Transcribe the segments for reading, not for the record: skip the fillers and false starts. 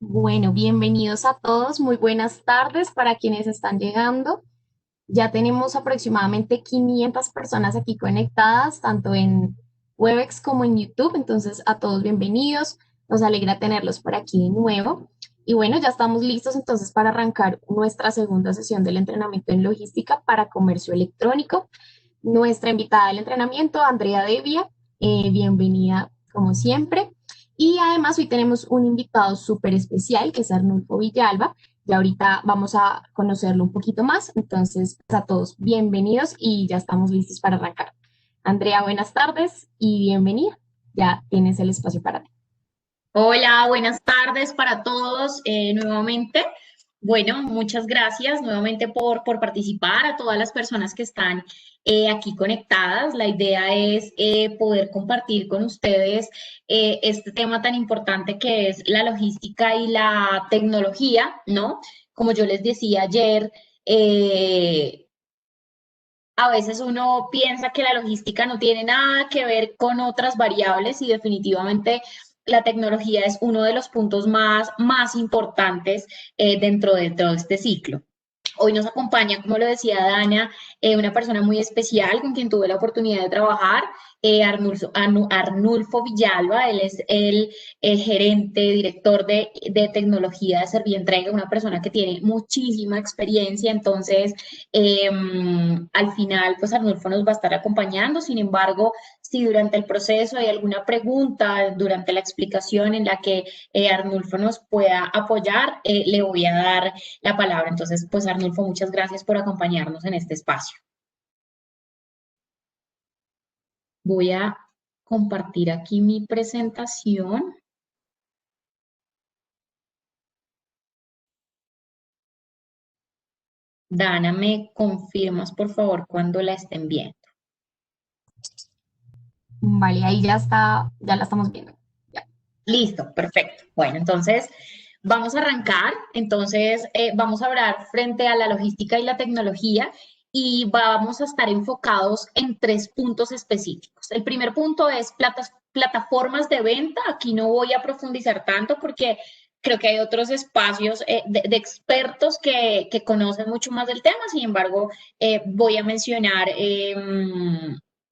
Bueno, bienvenidos a todos. Muy buenas tardes para quienes están llegando. Ya tenemos aproximadamente 500 personas aquí conectadas, tanto en Webex como en YouTube. Entonces, a todos bienvenidos. Nos alegra tenerlos por aquí de nuevo. Y bueno, ya estamos listos entonces para arrancar nuestra segunda sesión del entrenamiento en logística para comercio electrónico. Nuestra invitada del entrenamiento, Andrea Devia, bienvenida como siempre. Y además hoy tenemos un invitado súper especial que es Arnulfo Villalba. Y ahorita vamos a conocerlo un poquito más. Entonces, pues, a todos bienvenidos y ya estamos listos para arrancar. Andrea, buenas tardes y bienvenida. Ya tienes el espacio para ti. Hola, buenas tardes para todos nuevamente. Bueno, muchas gracias nuevamente por participar, a todas las personas que están aquí conectadas. La idea es poder compartir con ustedes este tema tan importante que es la logística y la tecnología, ¿no? Como yo les decía ayer, a veces uno piensa que la logística no tiene nada que ver con otras variables y definitivamente la tecnología es uno de los puntos más importantes dentro de todo este ciclo. Hoy nos acompaña, como lo decía Dana, una persona muy especial con quien tuve la oportunidad de trabajar, Arnulfo Villalba. Él es el gerente, director de tecnología de Servientrega, una persona que tiene muchísima experiencia. Entonces, al final, pues Arnulfo nos va a estar acompañando. Sin embargo, si durante el proceso hay alguna pregunta, durante la explicación en la que Arnulfo nos pueda apoyar, le voy a dar la palabra. Entonces, pues Arnulfo, muchas gracias por acompañarnos en este espacio. Voy a compartir aquí mi presentación. Dana, ¿me confirmas, por favor, cuando la estén viendo? Vale, ahí ya está, ya la estamos viendo. Ya. Listo, perfecto. Bueno, entonces vamos a arrancar. Entonces, vamos a hablar frente a la logística y la tecnología y vamos a estar enfocados en tres puntos específicos. El primer punto es plataformas de venta. Aquí no voy a profundizar tanto porque creo que hay otros espacios de expertos que conocen mucho más del tema. Sin embargo, voy a mencionar,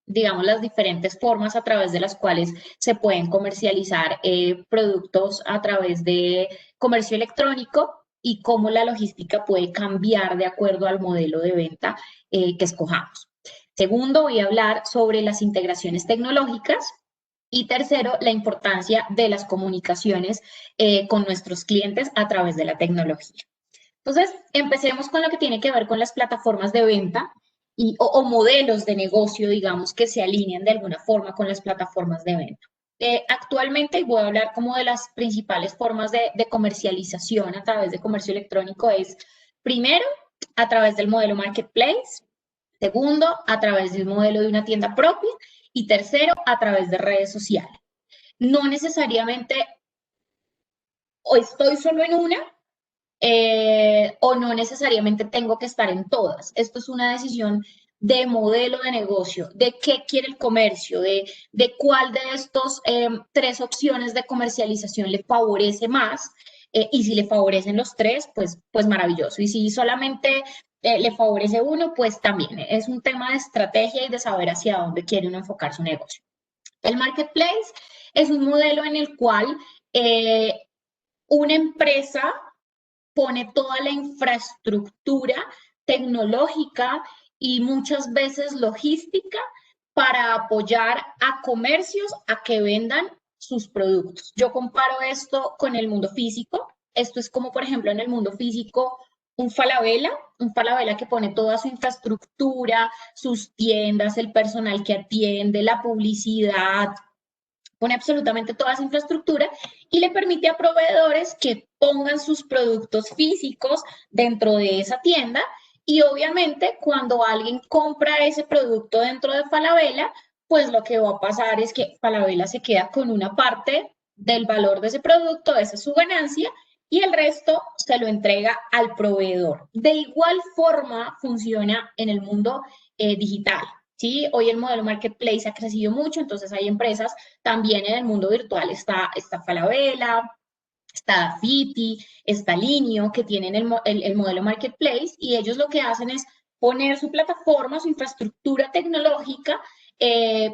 digamos, las diferentes formas a través de las cuales se pueden comercializar productos a través de comercio electrónico y cómo la logística puede cambiar de acuerdo al modelo de venta que escojamos. Segundo, voy a hablar sobre las integraciones tecnológicas. Y tercero, la importancia de las comunicaciones con nuestros clientes a través de la tecnología. Entonces, empecemos con lo que tiene que ver con las plataformas de venta o modelos de negocio, digamos, que se alinean de alguna forma con las plataformas de venta. Actualmente, y voy a hablar como de las principales formas de comercialización a través de comercio electrónico, es primero, a través del modelo marketplace; segundo, a través de un modelo de una tienda propia; y tercero, a través de redes sociales. No necesariamente o estoy solo en una o no necesariamente tengo que estar en todas. Esto es una decisión de modelo de negocio, de qué quiere el comercio, de cuál de estos tres opciones de comercialización le favorece más. Y si le favorecen los tres, pues maravilloso. Y si solamente le favorece uno, pues también es un tema de estrategia y de saber hacia dónde quiere uno enfocar su negocio. El marketplace es un modelo en el cual una empresa pone toda la infraestructura tecnológica y muchas veces logística para apoyar a comercios a que vendan sus productos. Yo comparo esto con el mundo físico. Esto es como, por ejemplo, en el mundo físico, un Falabella que pone toda su infraestructura, sus tiendas, el personal que atiende, la publicidad, pone absolutamente toda esa infraestructura y le permite a proveedores que pongan sus productos físicos dentro de esa tienda. Y obviamente cuando alguien compra ese producto dentro de Falabella, pues lo que va a pasar es que Falabella se queda con una parte del valor de ese producto, esa es su ganancia, y el resto se lo entrega al proveedor. De igual forma funciona en el mundo digital. ¿Sí? Hoy el modelo marketplace ha crecido mucho, entonces hay empresas también en el mundo virtual. Está Falabella, está Dafiti, está Linio, que tienen el modelo Marketplace, y ellos lo que hacen es poner su plataforma, su infraestructura tecnológica,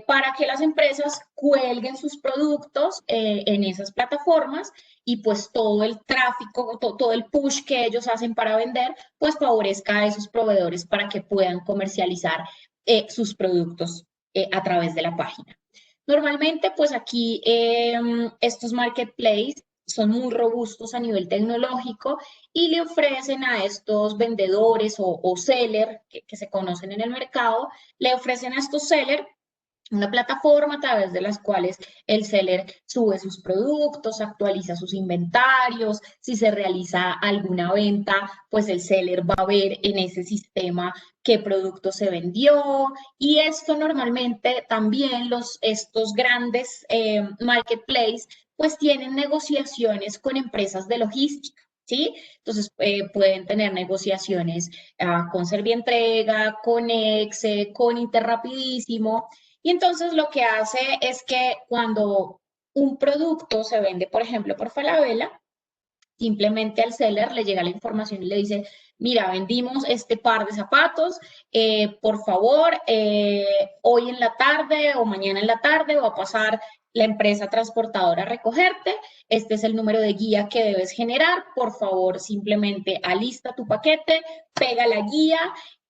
para que las empresas cuelguen sus productos en esas plataformas, y pues todo el tráfico, todo el push que ellos hacen para vender, pues favorezca a esos proveedores para que puedan comercializar sus productos a través de la página. Normalmente, pues aquí estos marketplaces son muy robustos a nivel tecnológico y le ofrecen a estos vendedores o sellers que se conocen en el mercado, le ofrecen a estos sellers una plataforma a través de las cuales el seller sube sus productos, actualiza sus inventarios, si se realiza alguna venta, pues el seller va a ver en ese sistema qué producto se vendió, y esto normalmente también estos grandes marketplaces pues tienen negociaciones con empresas de logística. ¿Sí? Entonces pueden tener negociaciones con Servientrega, con Exe, con Interrapidísimo, y entonces lo que hace es que cuando un producto se vende, por ejemplo, por Falabella, simplemente al seller le llega la información y le dice, mira, vendimos este par de zapatos, por favor, hoy en la tarde o mañana en la tarde va a pasar la empresa transportadora a recogerte, este es el número de guía que debes generar, por favor, simplemente alista tu paquete, pega la guía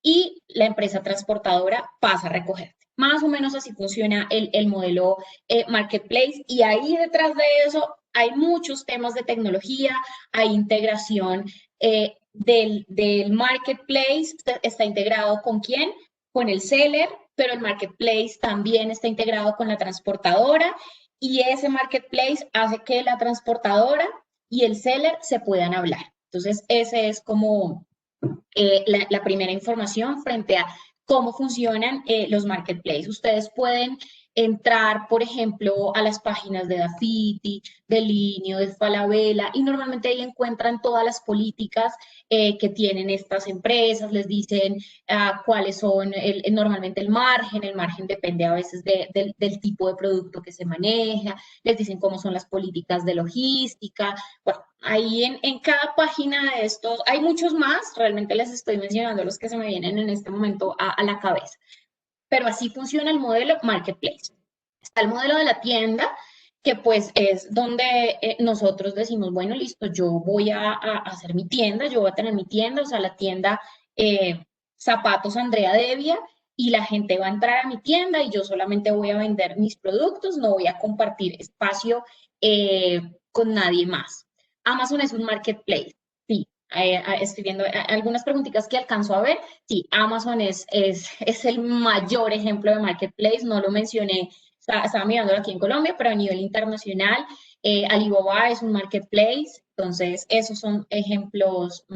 y la empresa transportadora pasa a recogerte. Más o menos así funciona el modelo marketplace, y ahí detrás de eso hay muchos temas de tecnología, hay integración del marketplace, está integrado con quién, con el seller, pero el marketplace también está integrado con la transportadora, y ese marketplace hace que la transportadora y el seller se puedan hablar. Entonces, ese es como la primera información frente a cómo funcionan los marketplaces. Ustedes pueden entrar, por ejemplo, a las páginas de Dafiti, de Linio, de Falabella, y normalmente ahí encuentran todas las políticas que tienen estas empresas, les dicen cuáles son normalmente el margen depende a veces del tipo de producto que se maneja, les dicen cómo son las políticas de logística. Bueno, ahí en cada página de estos, hay muchos más, realmente les estoy mencionando los que se me vienen en este momento a la cabeza, pero así funciona el modelo marketplace. Está el modelo de la tienda, que pues es donde nosotros decimos, bueno, listo, yo voy a hacer mi tienda, yo voy a tener mi tienda, o sea, la tienda Zapatos Andrea Devia, y la gente va a entrar a mi tienda y yo solamente voy a vender mis productos, no voy a compartir espacio con nadie más. Amazon es un marketplace, sí. Estoy viendo algunas preguntitas que alcanzo a ver. Sí, Amazon es el mayor ejemplo de marketplace, no lo mencioné, estaba mirándolo aquí en Colombia, pero a nivel internacional, Alibaba es un marketplace, entonces esos son ejemplos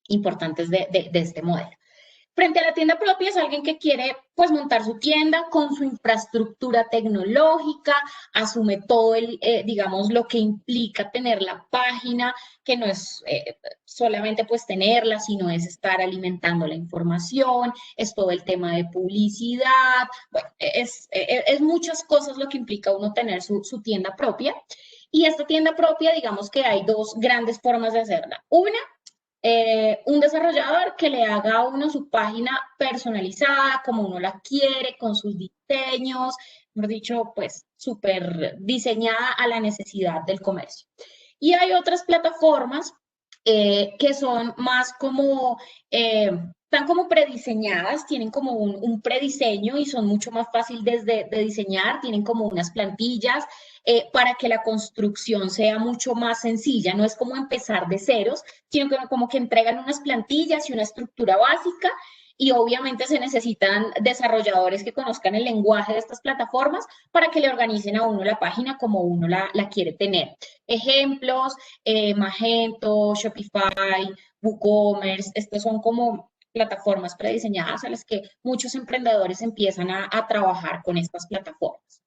importantes de este modelo. Frente a la tienda propia es alguien que quiere pues montar su tienda con su infraestructura tecnológica, asume todo digamos, lo que implica tener la página, que no es solamente pues tenerla, sino es estar alimentando la información, es todo el tema de publicidad, bueno, es muchas cosas lo que implica uno tener su tienda propia. Y esta tienda propia, digamos que hay dos grandes formas de hacerla. Una, un desarrollador que le haga a uno su página personalizada, como uno la quiere, con sus diseños, mejor dicho, pues súper diseñada a la necesidad del comercio. Y hay otras plataformas que son más como, están como prediseñadas, tienen como un prediseño y son mucho más fáciles de diseñar, tienen como unas plantillas para que la construcción sea mucho más sencilla, no es como empezar de ceros, sino que como que entregan unas plantillas y una estructura básica, y obviamente se necesitan desarrolladores que conozcan el lenguaje de estas plataformas para que le organicen a uno la página como uno la quiere tener. Ejemplos, Magento, Shopify, WooCommerce, estos son como plataformas prediseñadas a las que muchos emprendedores empiezan a trabajar con estas plataformas.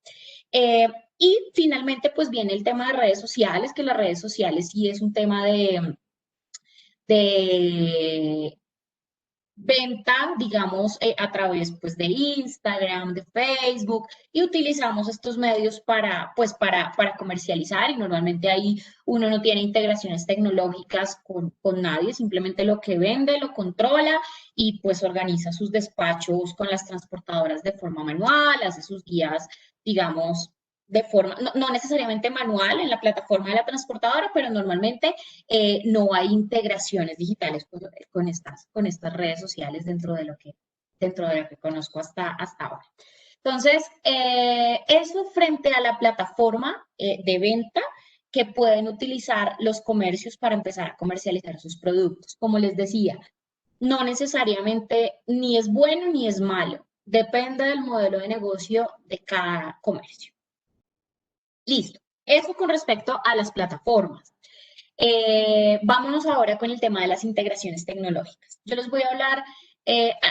Eh, y finalmente, pues viene el tema de redes sociales, que las redes sociales sí es un tema de venta, digamos, a través pues, de Instagram, de Facebook, y utilizamos estos medios para comercializar, y normalmente ahí uno no tiene integraciones tecnológicas con nadie, simplemente lo que vende lo controla y pues organiza sus despachos con las transportadoras de forma manual, hace sus guías, digamos, de forma, no necesariamente manual en la plataforma de la transportadora, pero normalmente no hay integraciones digitales con estas redes sociales dentro de lo que conozco hasta ahora. Entonces, eso frente a la plataforma de venta que pueden utilizar los comercios para empezar a comercializar sus productos. Como les decía, no necesariamente ni es bueno ni es malo, depende del modelo de negocio de cada comercio. Listo. Eso con respecto a las plataformas. Vámonos ahora con el tema de las integraciones tecnológicas. Yo les voy a hablar,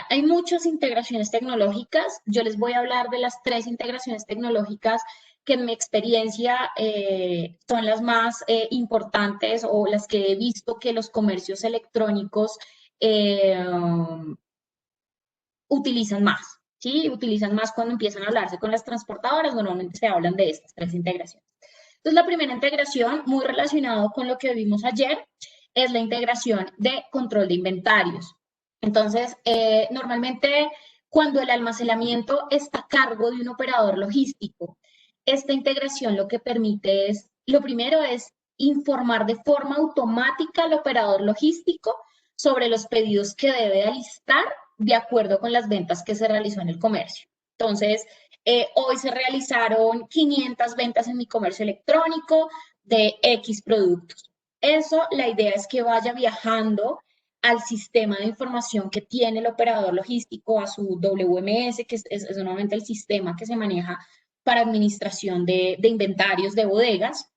hay muchas integraciones tecnológicas, yo les voy a hablar de las 3 integraciones tecnológicas que en mi experiencia son las más importantes o las que he visto que los comercios electrónicos eh, utilizan más. ¿Sí? Utilizan más cuando empiezan a hablarse con las transportadoras, normalmente se hablan de estas 3 integraciones. Entonces, la primera integración, muy relacionado con lo que vimos ayer, es la integración de control de inventarios. Entonces, normalmente cuando el almacenamiento está a cargo de un operador logístico, esta integración lo que permite es, lo primero es informar de forma automática al operador logístico sobre los pedidos que debe alistar de acuerdo con las ventas que se realizó en el comercio. Entonces, hoy se realizaron 500 ventas en mi comercio electrónico de X productos. Eso, la idea es que vaya viajando al sistema de información que tiene el operador logístico, a su WMS, que es normalmente el sistema que se maneja para administración de inventarios de bodegas.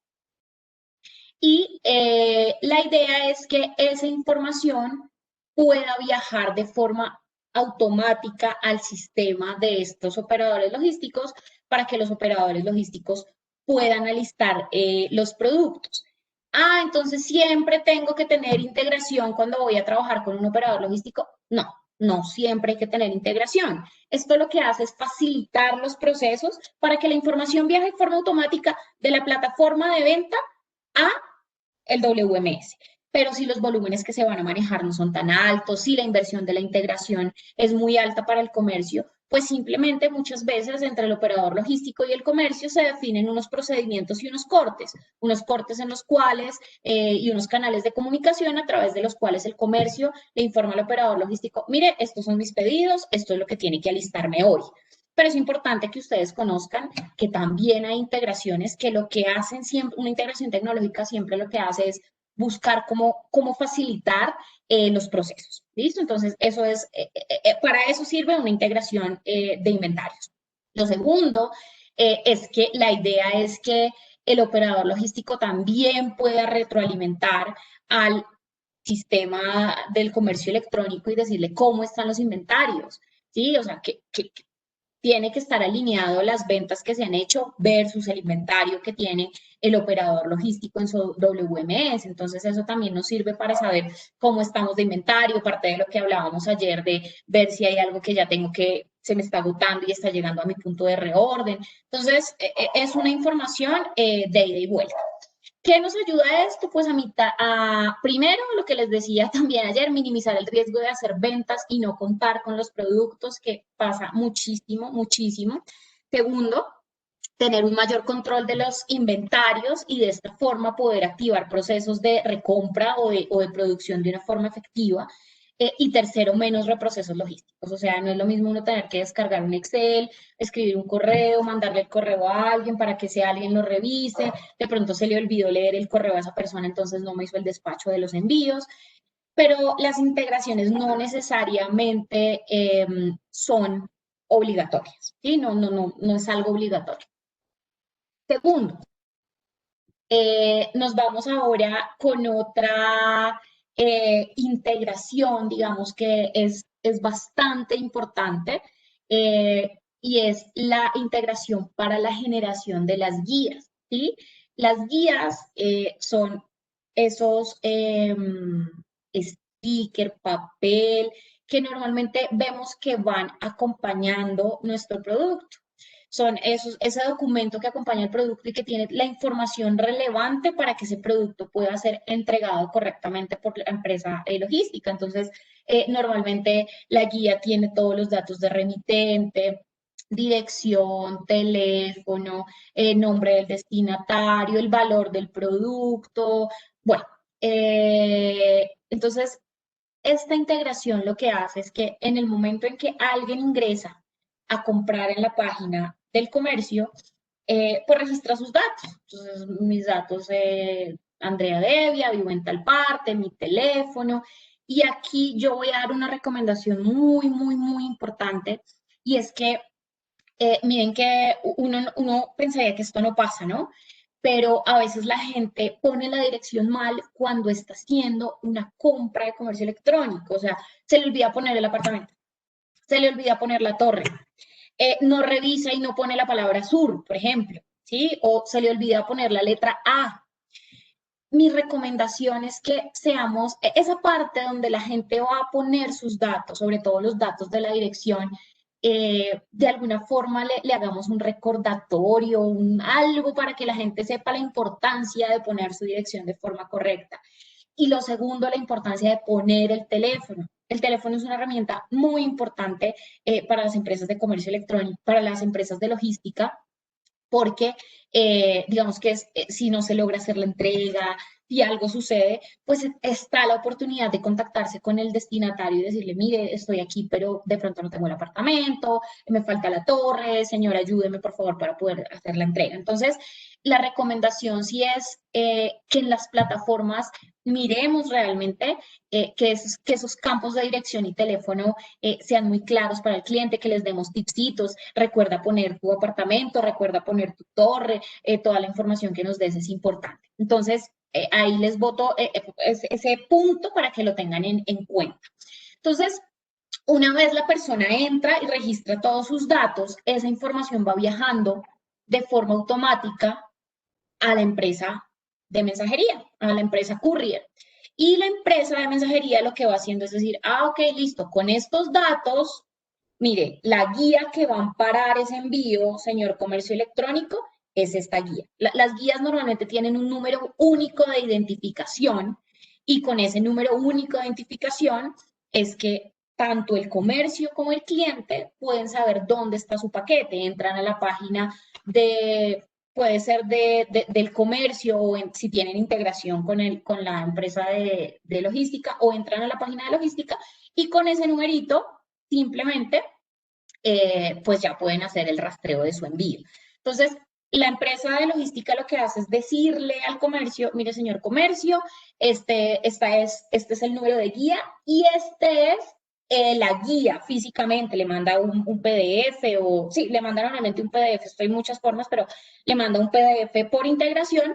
Y la idea es que esa información pueda viajar de forma automática al sistema de estos operadores logísticos para que los operadores logísticos puedan alistar los productos. Ah, entonces siempre tengo que tener integración cuando voy a trabajar con un operador logístico. No, no siempre hay que tener integración. Esto lo que hace es facilitar los procesos para que la información viaje de forma automática de la plataforma de venta a el WMS. Pero si los volúmenes que se van a manejar no son tan altos, si la inversión de la integración es muy alta para el comercio, pues simplemente muchas veces entre el operador logístico y el comercio se definen unos procedimientos y unos cortes en los cuales y unos canales de comunicación a través de los cuales el comercio le informa al operador logístico, mire, estos son mis pedidos, esto es lo que tiene que alistarme hoy. Pero es importante que ustedes conozcan que también hay integraciones que lo que hacen siempre, una integración tecnológica siempre lo que hace es buscar cómo facilitar los procesos. ¿Listo? Entonces, eso es, para eso sirve una integración de inventarios. Lo segundo es que la idea es que el operador logístico también pueda retroalimentar al sistema del comercio electrónico y decirle cómo están los inventarios. ¿Sí? O sea, que tiene que estar alineado las ventas que se han hecho versus el inventario que tiene el operador logístico en su WMS. Entonces, eso también nos sirve para saber cómo estamos de inventario, parte de lo que hablábamos ayer de ver si hay algo que ya tengo que se me está agotando y está llegando a mi punto de reorden. Entonces, es una información de ida y vuelta. ¿Qué nos ayuda esto? Pues primero, lo que les decía también ayer, minimizar el riesgo de hacer ventas y no contar con los productos, que pasa muchísimo, muchísimo. Segundo, tener un mayor control de los inventarios y de esta forma poder activar procesos de recompra o de producción de una forma efectiva. Y tercero, menos reprocesos logísticos. O sea, no es lo mismo uno tener que descargar un Excel, escribir un correo, mandarle el correo a alguien para que ese alguien lo revise. De pronto se le olvidó leer el correo a esa persona, entonces no me hizo el despacho de los envíos. Pero las integraciones no necesariamente son obligatorias. ¿Sí? No es algo obligatorio. Segundo, nos vamos ahora con otra integración, digamos que es bastante importante, y es la integración para la generación de las guías, ¿sí? Las guías son esos sticker, papel que normalmente vemos que van acompañando nuestro producto. Son ese documento que acompaña el producto y que tiene la información relevante para que ese producto pueda ser entregado correctamente por la empresa logística. Entonces, normalmente la guía tiene todos los datos de remitente, dirección, teléfono, nombre del destinatario, el valor del producto. Bueno, entonces esta integración lo que hace es que en el momento en que alguien ingresa a comprar en la página del comercio, pues registra sus datos. Entonces, mis datos, Andrea Devia, vivo en tal parte, mi teléfono. Y aquí yo voy a dar una recomendación muy, muy, muy importante, y es que miren que uno pensaría que esto no pasa, ¿no? Pero a veces la gente pone la dirección mal cuando está haciendo una compra de comercio electrónico. O sea, se le olvida poner el apartamento, se le olvida poner la torre, no revisa y no pone la palabra sur, por ejemplo, ¿sí? O se le olvida poner la letra A. Mi recomendación es que seamos esa parte donde la gente va a poner sus datos, sobre todo los datos de la dirección, de alguna forma le hagamos un recordatorio, algo para que la gente sepa la importancia de poner su dirección de forma correcta. Y lo segundo, la importancia de poner el teléfono. El teléfono es una herramienta muy importante para las empresas de comercio electrónico, para las empresas de logística, porque digamos que si no se logra hacer la entrega, si algo sucede, pues está la oportunidad de contactarse con el destinatario y decirle, mire, estoy aquí, pero de pronto no tengo el apartamento, me falta la torre, señora, ayúdeme por favor para poder hacer la entrega. Entonces, la recomendación sí es que en las plataformas miremos realmente que esos campos de dirección y teléfono sean muy claros para el cliente, que les demos tipsitos, recuerda poner tu apartamento, recuerda poner tu torre, toda la información que nos des es importante. Entonces, ahí les voto ese punto para que lo tengan en cuenta. Entonces, una vez la persona entra y registra todos sus datos, esa información va viajando de forma automática a la empresa de mensajería, a la empresa courier. Y la empresa de mensajería lo que va haciendo es decir, ok, listo, con estos datos, mire, la guía que va a amparar ese envío, señor comercio electrónico, es esta guía. Las guías normalmente tienen un número único de identificación, y con ese número único de identificación es que tanto el comercio como el cliente pueden saber dónde está su paquete. Entran a la página de, puede ser del comercio, o si tienen integración con la empresa de logística, o entran a la página de logística y con ese numerito simplemente pues ya pueden hacer el rastreo de su envío. Entonces, la empresa de logística lo que hace es decirle al comercio, mire señor comercio, este es el número de guía y este es la guía físicamente. Le manda un PDF, o sí, le manda normalmente un PDF, esto hay muchas formas, pero le manda un PDF por integración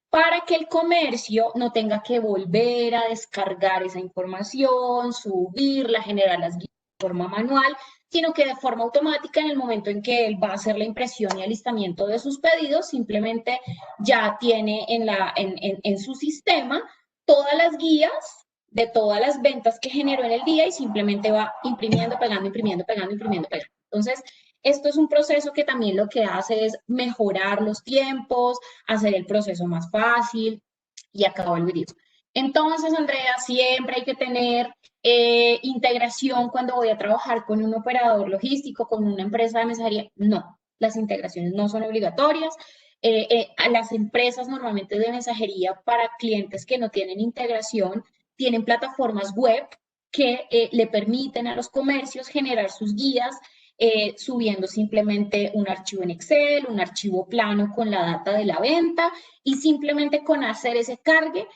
para que el comercio no tenga que volver a descargar esa información, subirla, generar las guías de forma manual, sino que de forma automática, en el momento en que él va a hacer la impresión y alistamiento de sus pedidos, simplemente ya tiene en su sistema todas las guías de todas las ventas que generó en el día, y simplemente va imprimiendo, pegando, imprimiendo, pegando, imprimiendo, pegando. Entonces, esto es un proceso que también lo que hace es mejorar los tiempos, hacer el proceso más fácil, y acabó el video. Entonces, Andrea, siempre hay que tener integración cuando voy a trabajar con un operador logístico, con una empresa de mensajería. No, las integraciones no son obligatorias. A las empresas normalmente de mensajería para clientes que no tienen integración, tienen plataformas web que le permiten a los comercios generar sus guías, subiendo simplemente un archivo en Excel, un archivo plano con la data de la venta, y simplemente con hacer ese cargue,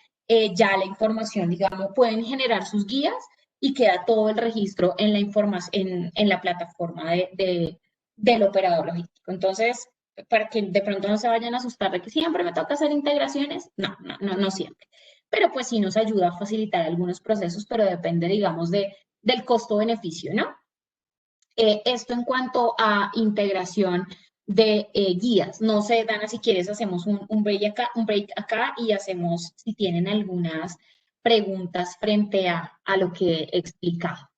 ya la información, digamos, pueden generar sus guías y queda todo el registro en la información, en la plataforma del operador logístico. Entonces, para que de pronto no se vayan a asustar de que siempre me toca hacer integraciones, no siempre. Pero pues sí nos ayuda a facilitar algunos procesos, pero depende, digamos, del costo-beneficio, ¿no? Esto en cuanto a integración de guías. No sé, Dana, si quieres hacemos un break acá y hacemos, si tienen algunas preguntas frente a lo que he explicado.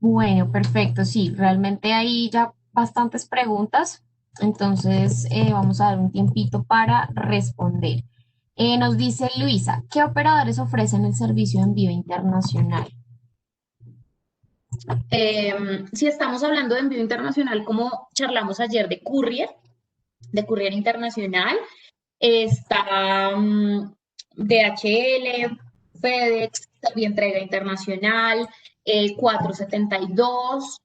Bueno, perfecto, sí, realmente hay ya bastantes preguntas, entonces vamos a dar un tiempito para responder. Nos dice Luisa, ¿qué operadores ofrecen el servicio de envío internacional? Si estamos hablando de envío internacional, como charlamos ayer de Courier Internacional, está DHL, FedEx, también entrega internacional, 472.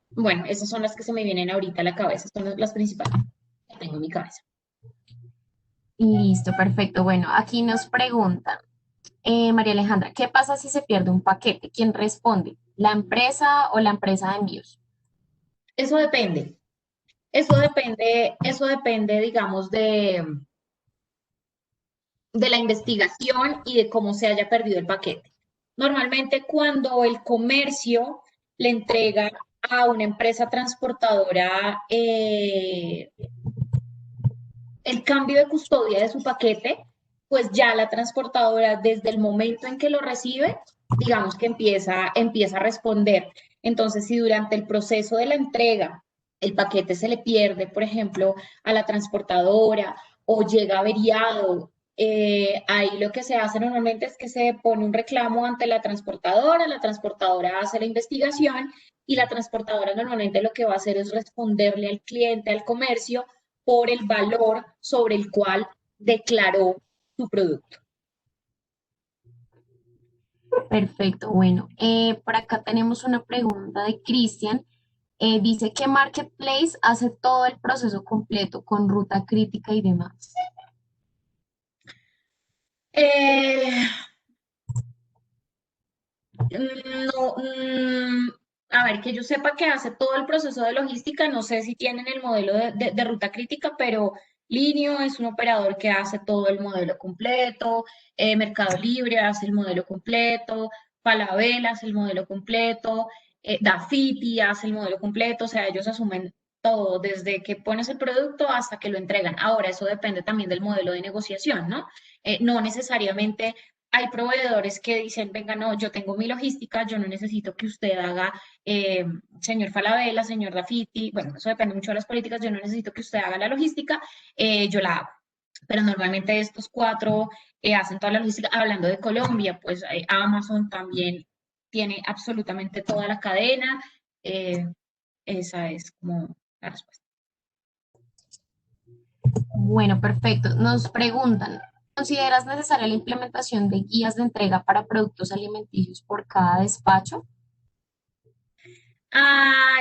Bueno, esas son las que se me vienen ahorita a la cabeza, son las principales que tengo en mi cabeza. Listo, perfecto. Bueno, aquí nos preguntan, María Alejandra, ¿qué pasa si se pierde un paquete? ¿Quién responde? ¿La empresa o la empresa de envíos? Eso depende, eso depende, digamos, de la investigación y de cómo se haya perdido el paquete. Normalmente cuando el comercio le entrega a una empresa transportadora el cambio de custodia de su paquete, pues ya la transportadora desde el momento en que lo recibe, digamos que empieza a responder. Entonces, si durante el proceso de la entrega el paquete se le pierde, por ejemplo, a la transportadora o llega averiado, ahí lo que se hace normalmente es que se pone un reclamo ante la transportadora hace la investigación y la transportadora normalmente lo que va a hacer es responderle al cliente, al comercio, por el valor sobre el cual declaró su producto. Perfecto, bueno, por acá tenemos una pregunta de Cristian. Dice que Marketplace hace todo el proceso completo con ruta crítica y demás. Eh, no, a ver, que yo sepa que hace todo el proceso de logística, no sé si tienen el modelo de ruta crítica, pero Linio es un operador que hace todo el modelo completo, Mercado Libre hace el modelo completo, Falabella hace el modelo completo, Dafiti hace el modelo completo, o sea, ellos asumen todo, desde que pones el producto hasta que lo entregan. Ahora, eso depende también del modelo de negociación, ¿no? No necesariamente hay proveedores que dicen, venga, no, yo tengo mi logística, yo no necesito que usted haga, eh, señor Falabella, señor Rafiti, bueno, eso depende mucho de las políticas, yo no necesito que usted haga la logística, yo la hago. Pero normalmente estos cuatro hacen toda la logística. Hablando de Colombia, pues Amazon también tiene absolutamente toda la cadena. eh, esa es como la respuesta. Bueno, perfecto. Nos preguntan, ¿consideras necesaria la implementación de guías de entrega para productos alimenticios por cada despacho?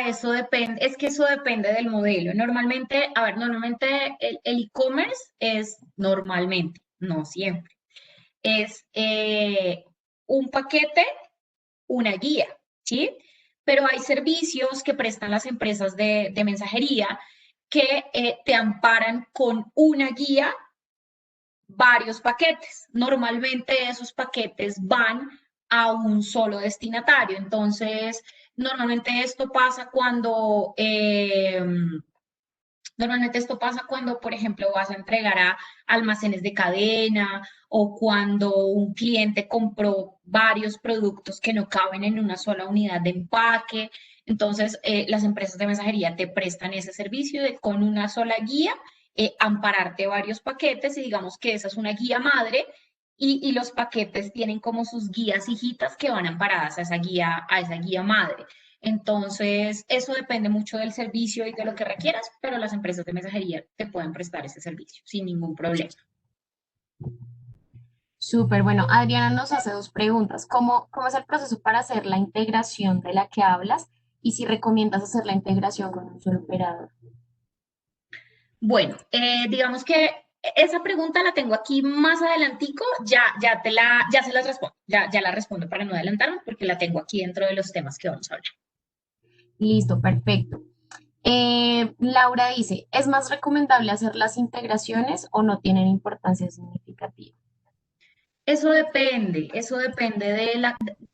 Eso depende, es que eso depende del modelo. Normalmente, a ver, normalmente el e-commerce es normalmente, no siempre, es un paquete, una guía, ¿sí? Pero hay servicios que prestan las empresas de mensajería que te amparan con una guía varios paquetes. Normalmente esos paquetes van a un solo destinatario. Entonces, normalmente esto pasa cuando, por ejemplo, vas a entregar a almacenes de cadena o cuando un cliente compró varios productos que no caben en una sola unidad de empaque. Entonces, las empresas de mensajería te prestan ese servicio de con una sola guía, ampararte varios paquetes y digamos que esa es una guía madre y los paquetes tienen como sus guías hijitas que van amparadas a esa guía madre. Entonces, eso depende mucho del servicio y de lo que requieras, pero las empresas de mensajería te pueden prestar ese servicio sin ningún problema. Súper, bueno, Adriana nos hace dos preguntas. ¿Cómo es el proceso para hacer la integración de la que hablas? Y si recomiendas hacer la integración con un solo operador. Bueno, digamos que esa pregunta la tengo aquí más adelantico, ya se las respondo, ya la respondo para no adelantarme porque la tengo aquí dentro de los temas que vamos a hablar. Listo, perfecto. Laura dice, ¿es más recomendable hacer las integraciones o no tienen importancia significativa? Eso depende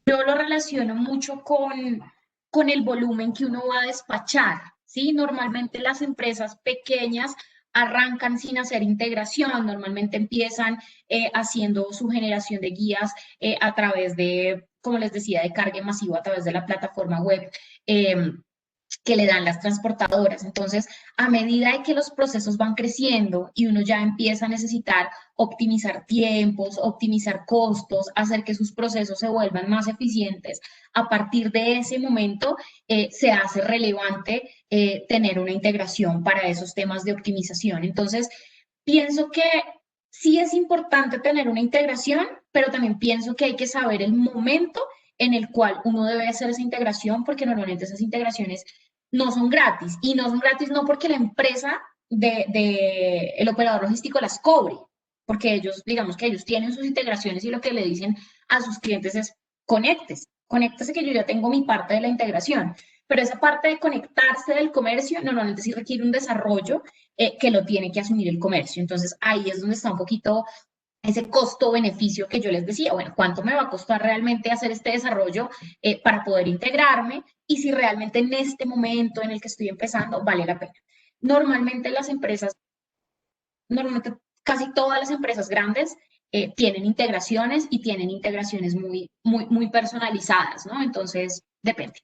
yo lo relaciono mucho con el volumen que uno va a despachar, ¿sí? Normalmente las empresas pequeñas arrancan sin hacer integración, normalmente empiezan haciendo su generación de guías a través de como les decía, de cargue masivo a través de la plataforma web. Que le dan las transportadoras. Entonces, a medida de que los procesos van creciendo y uno ya empieza a necesitar optimizar tiempos, optimizar costos, hacer que sus procesos se vuelvan más eficientes, a partir de ese momento se hace relevante tener una integración para esos temas de optimización. Entonces, pienso que sí es importante tener una integración, pero también pienso que hay que saber el momento en el cual uno debe hacer esa integración, porque normalmente esas integraciones no son gratis, y no son gratis no porque la empresa el operador logístico las cobre, porque ellos, digamos que ellos tienen sus integraciones y lo que le dicen a sus clientes es conéctese que yo ya tengo mi parte de la integración, pero esa parte de conectarse del comercio normalmente sí requiere un desarrollo que lo tiene que asumir el comercio. Entonces ahí es donde está un poquito ese costo-beneficio que yo les decía, bueno, ¿cuánto me va a costar realmente hacer este desarrollo para poder integrarme? Y si realmente en este momento en el que estoy empezando vale la pena. Normalmente las empresas, normalmente casi todas las empresas grandes tienen integraciones y tienen integraciones muy personalizadas, ¿no? Entonces, depende.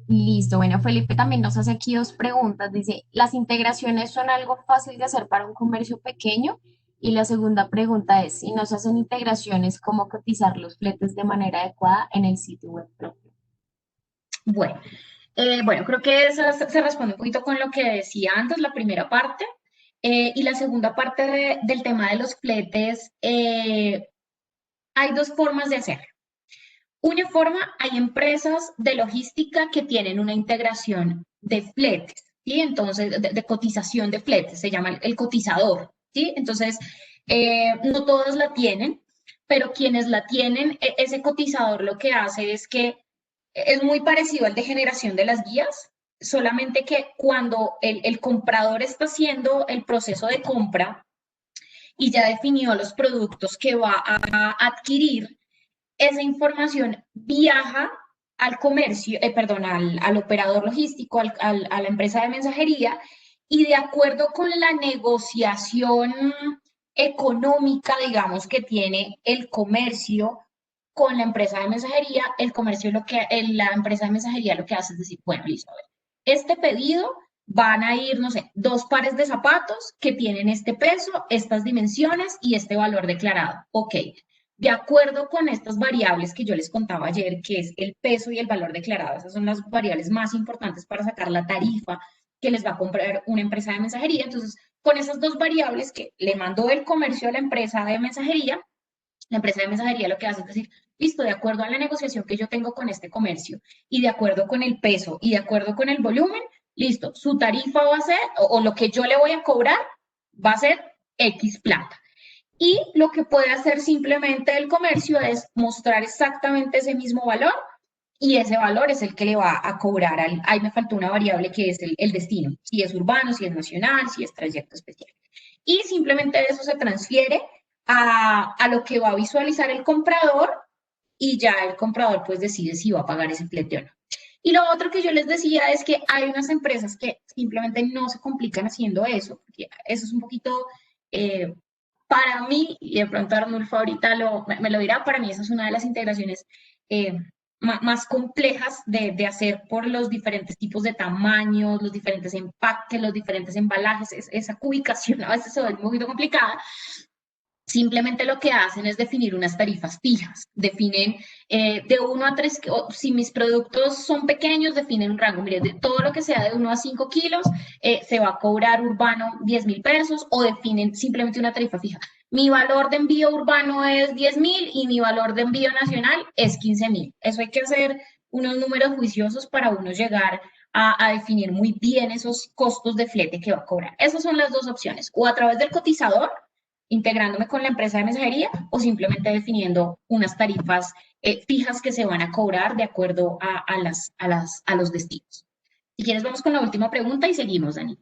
Listo, bueno, Felipe también nos hace aquí dos preguntas. Dice, ¿las integraciones son algo fácil de hacer para un comercio pequeño? Y la segunda pregunta es, si nos hacen integraciones, ¿cómo cotizar los fletes de manera adecuada en el sitio web propio? Bueno, bueno, creo que eso se responde un poquito con lo que decía antes, la primera parte. Y la segunda parte del tema de los fletes, hay dos formas de hacerlo. Una forma, hay empresas de logística que tienen una integración de fletes, ¿sí? Entonces, de cotización de fletes, se llama el cotizador, ¿sí? Entonces, no todas la tienen, pero quienes la tienen, ese cotizador lo que hace es que es muy parecido al de generación de las guías, solamente que cuando el comprador está haciendo el proceso de compra y ya definió los productos que va a adquirir, esa información viaja al comercio, perdón, al operador logístico, a la empresa de mensajería, y de acuerdo con la negociación económica, digamos, que tiene el comercio con la empresa de mensajería, el comercio la empresa de mensajería lo que hace es decir, bueno, listo, a ver, este pedido van a ir, no sé, dos pares de zapatos que tienen este peso, estas dimensiones y este valor declarado. Ok, de acuerdo con estas variables que yo les contaba ayer, que es el peso y el valor declarado, esas son las variables más importantes para sacar la tarifa que les va a comprar una empresa de mensajería. Entonces, con esas dos variables que le mandó el comercio a la empresa de mensajería lo que hace es decir, listo, de acuerdo a la negociación que yo tengo con este comercio y de acuerdo con el peso y de acuerdo con el volumen, listo, su tarifa va a ser, o lo que yo le voy a cobrar, va a ser X plata. Y lo que puede hacer simplemente el comercio es mostrar exactamente ese mismo valor y ese valor es el que le va a cobrar al, ahí me faltó una variable que es el destino, si es urbano, si es nacional, si es trayecto especial. Y simplemente eso se transfiere a lo que va a visualizar el comprador y ya el comprador pues decide si va a pagar ese flete o no. Y lo otro que yo les decía es que hay unas empresas que simplemente no se complican haciendo eso, porque eso es un poquito eh, para mí, y de pronto Arnulfo ahorita me lo dirá, para mí esa es una de las integraciones eh, más complejas de hacer por los diferentes tipos de tamaños, los diferentes empaques, los diferentes embalajes, esa ubicación a veces se ve un poquito complicada. Simplemente lo que hacen es definir unas tarifas fijas. Definen de 1 a 3, si mis productos son pequeños, definen un rango. Mire, de todo lo que sea de 1 a 5 kilos se va a cobrar urbano 10.000 pesos o definen simplemente una tarifa fija. Mi valor de envío urbano es 10.000 y mi valor de envío nacional es 15.000. Eso hay que hacer unos números juiciosos para uno llegar a definir muy bien esos costos de flete que va a cobrar. Esas son las dos opciones. O a través del cotizador, integrándome con la empresa de mensajería o simplemente definiendo unas tarifas fijas que se van a cobrar de acuerdo a los destinos. Si quieres, vamos con la última pregunta y seguimos, Dani.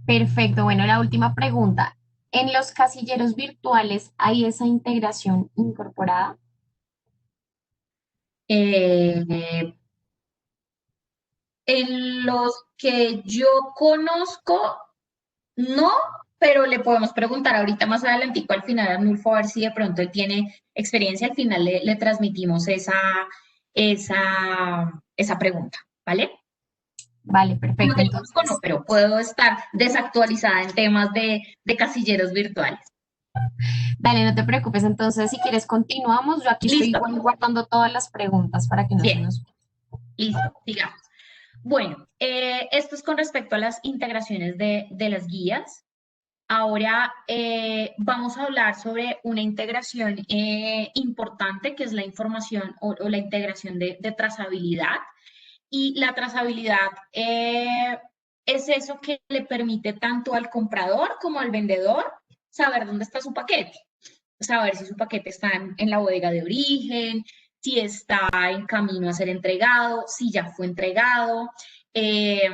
Perfecto, bueno, la última pregunta. ¿En los casilleros virtuales hay esa integración incorporada? Eh, en los que yo conozco, no, pero le podemos preguntar ahorita más adelantico al final a Nulfo a ver si de pronto él tiene experiencia, al final le transmitimos esa pregunta, ¿vale? Vale, No perfecto. te conozco, no, Entonces, pero puedo estar desactualizada en temas de casilleros virtuales. dale, no te preocupes. Entonces, si quieres, continuamos. Yo aquí estoy Listo, igual guardando todas las preguntas para que no se bien, nos... listo, sigamos. Bueno, esto es con respecto a las integraciones de las guías. Ahora vamos a hablar sobre una integración importante que es la información o la integración de trazabilidad. Y la trazabilidad es eso que le permite tanto al comprador como al vendedor saber dónde está su paquete, saber si su paquete está en la bodega de origen, si está en camino a ser entregado, si ya fue entregado. Eh,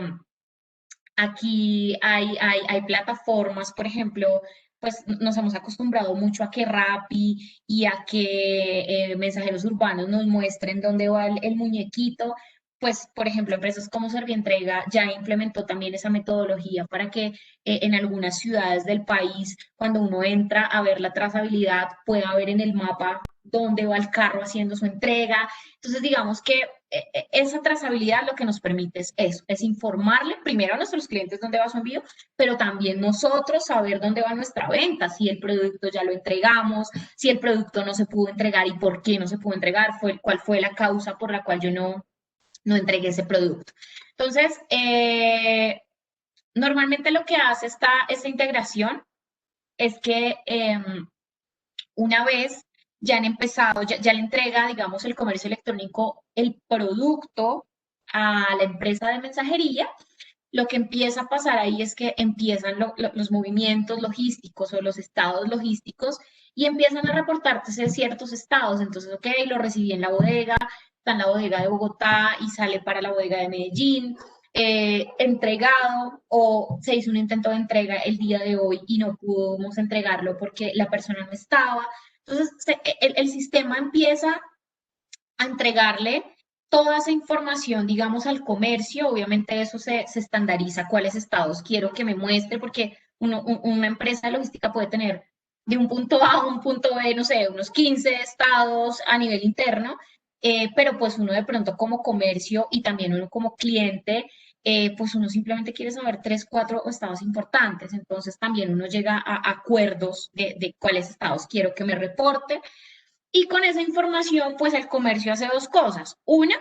Aquí hay plataformas, por ejemplo, pues nos hemos acostumbrado mucho a que Rappi y a que mensajeros urbanos nos muestren dónde va el muñequito. Pues, por ejemplo, empresas como Servientrega ya implementó también esa metodología para que en algunas ciudades del país, cuando uno entra a ver la trazabilidad, pueda ver en el mapa dónde va el carro haciendo su entrega. Entonces, digamos que esa trazabilidad lo que nos permite es eso, es informarle primero a nuestros clientes dónde va su envío, pero también nosotros saber dónde va nuestra venta, si el producto ya lo entregamos, si el producto no se pudo entregar y por qué no se pudo entregar, cuál fue la causa por la cual yo no entregué ese producto. Entonces, normalmente lo que hace esta integración es que una vez ya han empezado, ya le entrega, digamos, el comercio electrónico el producto a la empresa de mensajería, lo que empieza a pasar ahí es que empiezan los movimientos logísticos o los estados logísticos y empiezan a reportarse ciertos estados. Entonces, ok, lo recibí en la bodega, está en la bodega de Bogotá y sale para la bodega de Medellín, entregado o se hizo un intento de entrega el día de hoy y no pudimos entregarlo porque la persona no estaba. Entonces, el sistema empieza a entregarle toda esa información, digamos, al comercio. Obviamente eso se estandariza cuáles estados quiero que me muestre, porque una empresa de logística puede tener de un punto A a un punto B, no sé, unos 15 estados a nivel interno, pero pues uno de pronto como comercio y también uno como cliente, pues uno simplemente quiere saber 3, 4 estados importantes. Entonces también uno llega a acuerdos de cuáles estados quiero que me reporte y con esa información, pues el comercio hace dos cosas. Una,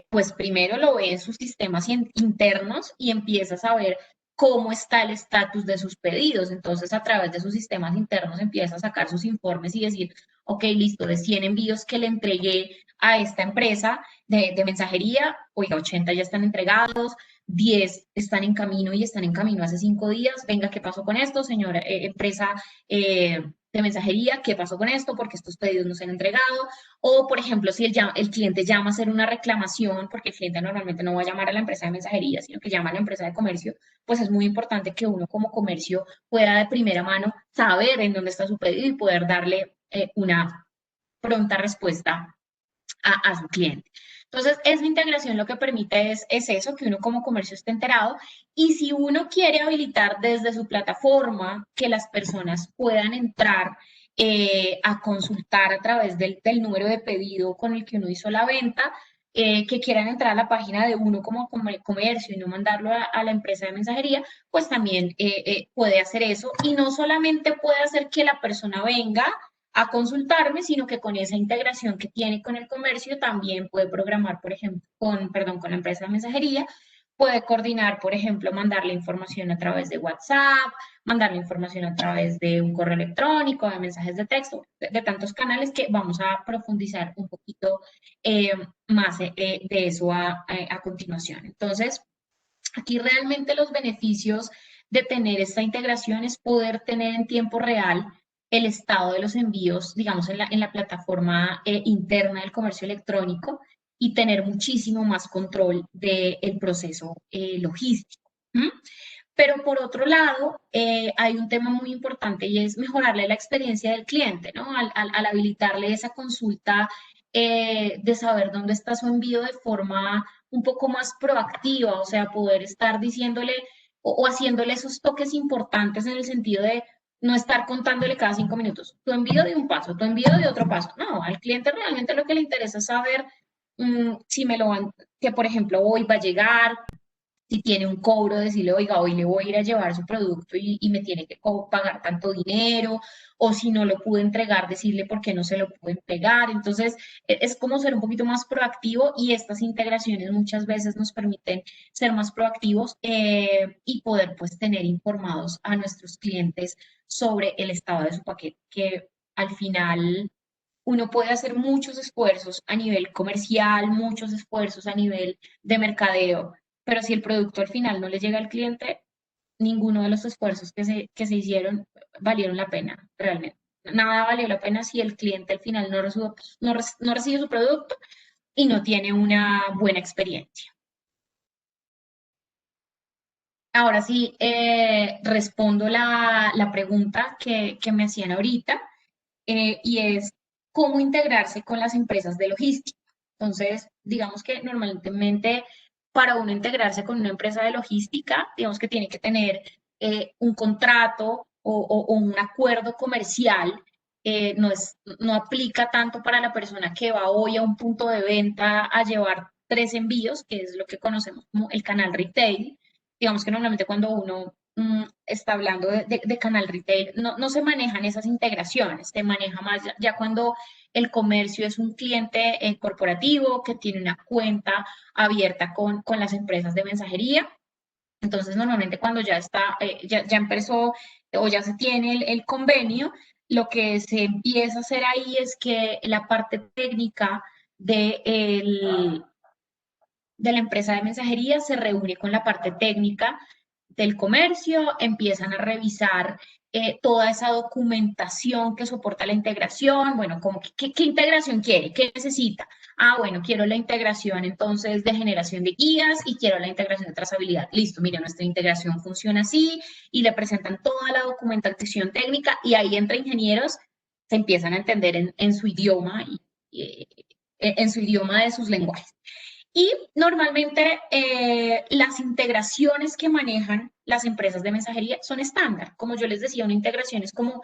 pues primero lo ve en sus sistemas internos y empieza a saber cómo está el estatus de sus pedidos. Entonces, a través de sus sistemas internos empieza a sacar sus informes y decir, ok, listo, de 100 envíos que le entregué a esta empresa de mensajería, oiga, 80 ya están entregados, 10 están en camino y están en camino hace 5 días. Venga, ¿qué pasó con esto, señora empresa de mensajería? ¿Qué pasó con esto? Porque estos pedidos no se han entregado. O, por ejemplo, si el cliente llama a hacer una reclamación, porque el cliente normalmente no va a llamar a la empresa de mensajería, sino que llama a la empresa de comercio, pues es muy importante que uno como comercio pueda de primera mano saber en dónde está su pedido y poder darle una pronta respuesta a su cliente. Entonces, esa integración lo que permite es eso, que uno como comercio esté enterado. Y si uno quiere habilitar desde su plataforma que las personas puedan entrar a consultar a través del número de pedido con el que uno hizo la venta, que quieran entrar a la página de uno como comercio y no mandarlo a la empresa de mensajería, pues también puede hacer eso. Y no solamente puede hacer que la persona venga a consultarme, sino que con esa integración que tiene con el comercio también puede programar, por ejemplo, perdón, con la empresa de mensajería, puede coordinar, por ejemplo, mandar la información a través de WhatsApp, mandar la información a través de un correo electrónico, de mensajes de texto, de tantos canales que vamos a profundizar un poquito eh, más de eso a continuación. Entonces, aquí realmente los beneficios de tener esta integración es poder tener en tiempo real el estado de los envíos, digamos, en la plataforma interna del comercio electrónico y tener muchísimo más control del proceso logístico. ¿Mm? Pero por otro lado, hay un tema muy importante y es mejorarle la experiencia del cliente, ¿no? Al habilitarle esa consulta de saber dónde está su envío de forma un poco más proactiva, o sea, poder estar diciéndole, o haciéndole esos toques importantes en el sentido de no estar contándole cada 5 minutos, tu envío de un paso, tu envío de otro paso. No, al cliente realmente lo que le interesa es saber si me lo van, que por ejemplo hoy va a llegar, si tiene un cobro, decirle, oiga, hoy le voy a ir a llevar su producto y me tiene que pagar tanto dinero, o si no lo pude entregar, decirle por qué no se lo pude entregar. Entonces, es como ser un poquito más proactivo y estas integraciones muchas veces nos permiten ser más proactivos y poder pues tener informados a nuestros clientes sobre el estado de su paquete, que al final uno puede hacer muchos esfuerzos a nivel comercial, muchos esfuerzos a nivel de mercadeo, pero si el producto al final no le llega al cliente, ninguno de los esfuerzos que se hicieron valieron la pena, realmente. Nada valió la pena si el cliente al final no recibe su producto y no tiene una buena experiencia. Ahora sí, respondo la pregunta que me hacían ahorita y es cómo integrarse con las empresas de logística. Entonces, digamos que normalmente para uno integrarse con una empresa de logística, digamos que tiene que tener un contrato o un acuerdo comercial. No aplica tanto para la persona que va hoy a un punto de venta a llevar 3 envíos, que es lo que conocemos como el canal retail. Digamos que normalmente cuando uno está hablando de canal retail, no se manejan esas integraciones, se maneja más ya cuando el comercio es un cliente corporativo que tiene una cuenta abierta con las empresas de mensajería. Entonces, normalmente cuando ya está, ya empezó o ya se tiene el convenio, lo que se empieza a hacer ahí es que la parte técnica de de la empresa de mensajería se reúne con la parte técnica del comercio, empiezan a revisar toda esa documentación que soporta la integración, bueno, como qué integración quiere, qué necesita. Ah, bueno, quiero la integración entonces de generación de guías y quiero la integración de trazabilidad. Listo, mira, nuestra integración funciona así y le presentan toda la documentación técnica y ahí entre ingenieros se empiezan a entender en su idioma y en su idioma de sus lenguajes. Y normalmente las integraciones que manejan las empresas de mensajería son estándar. Como yo les decía, una integración es como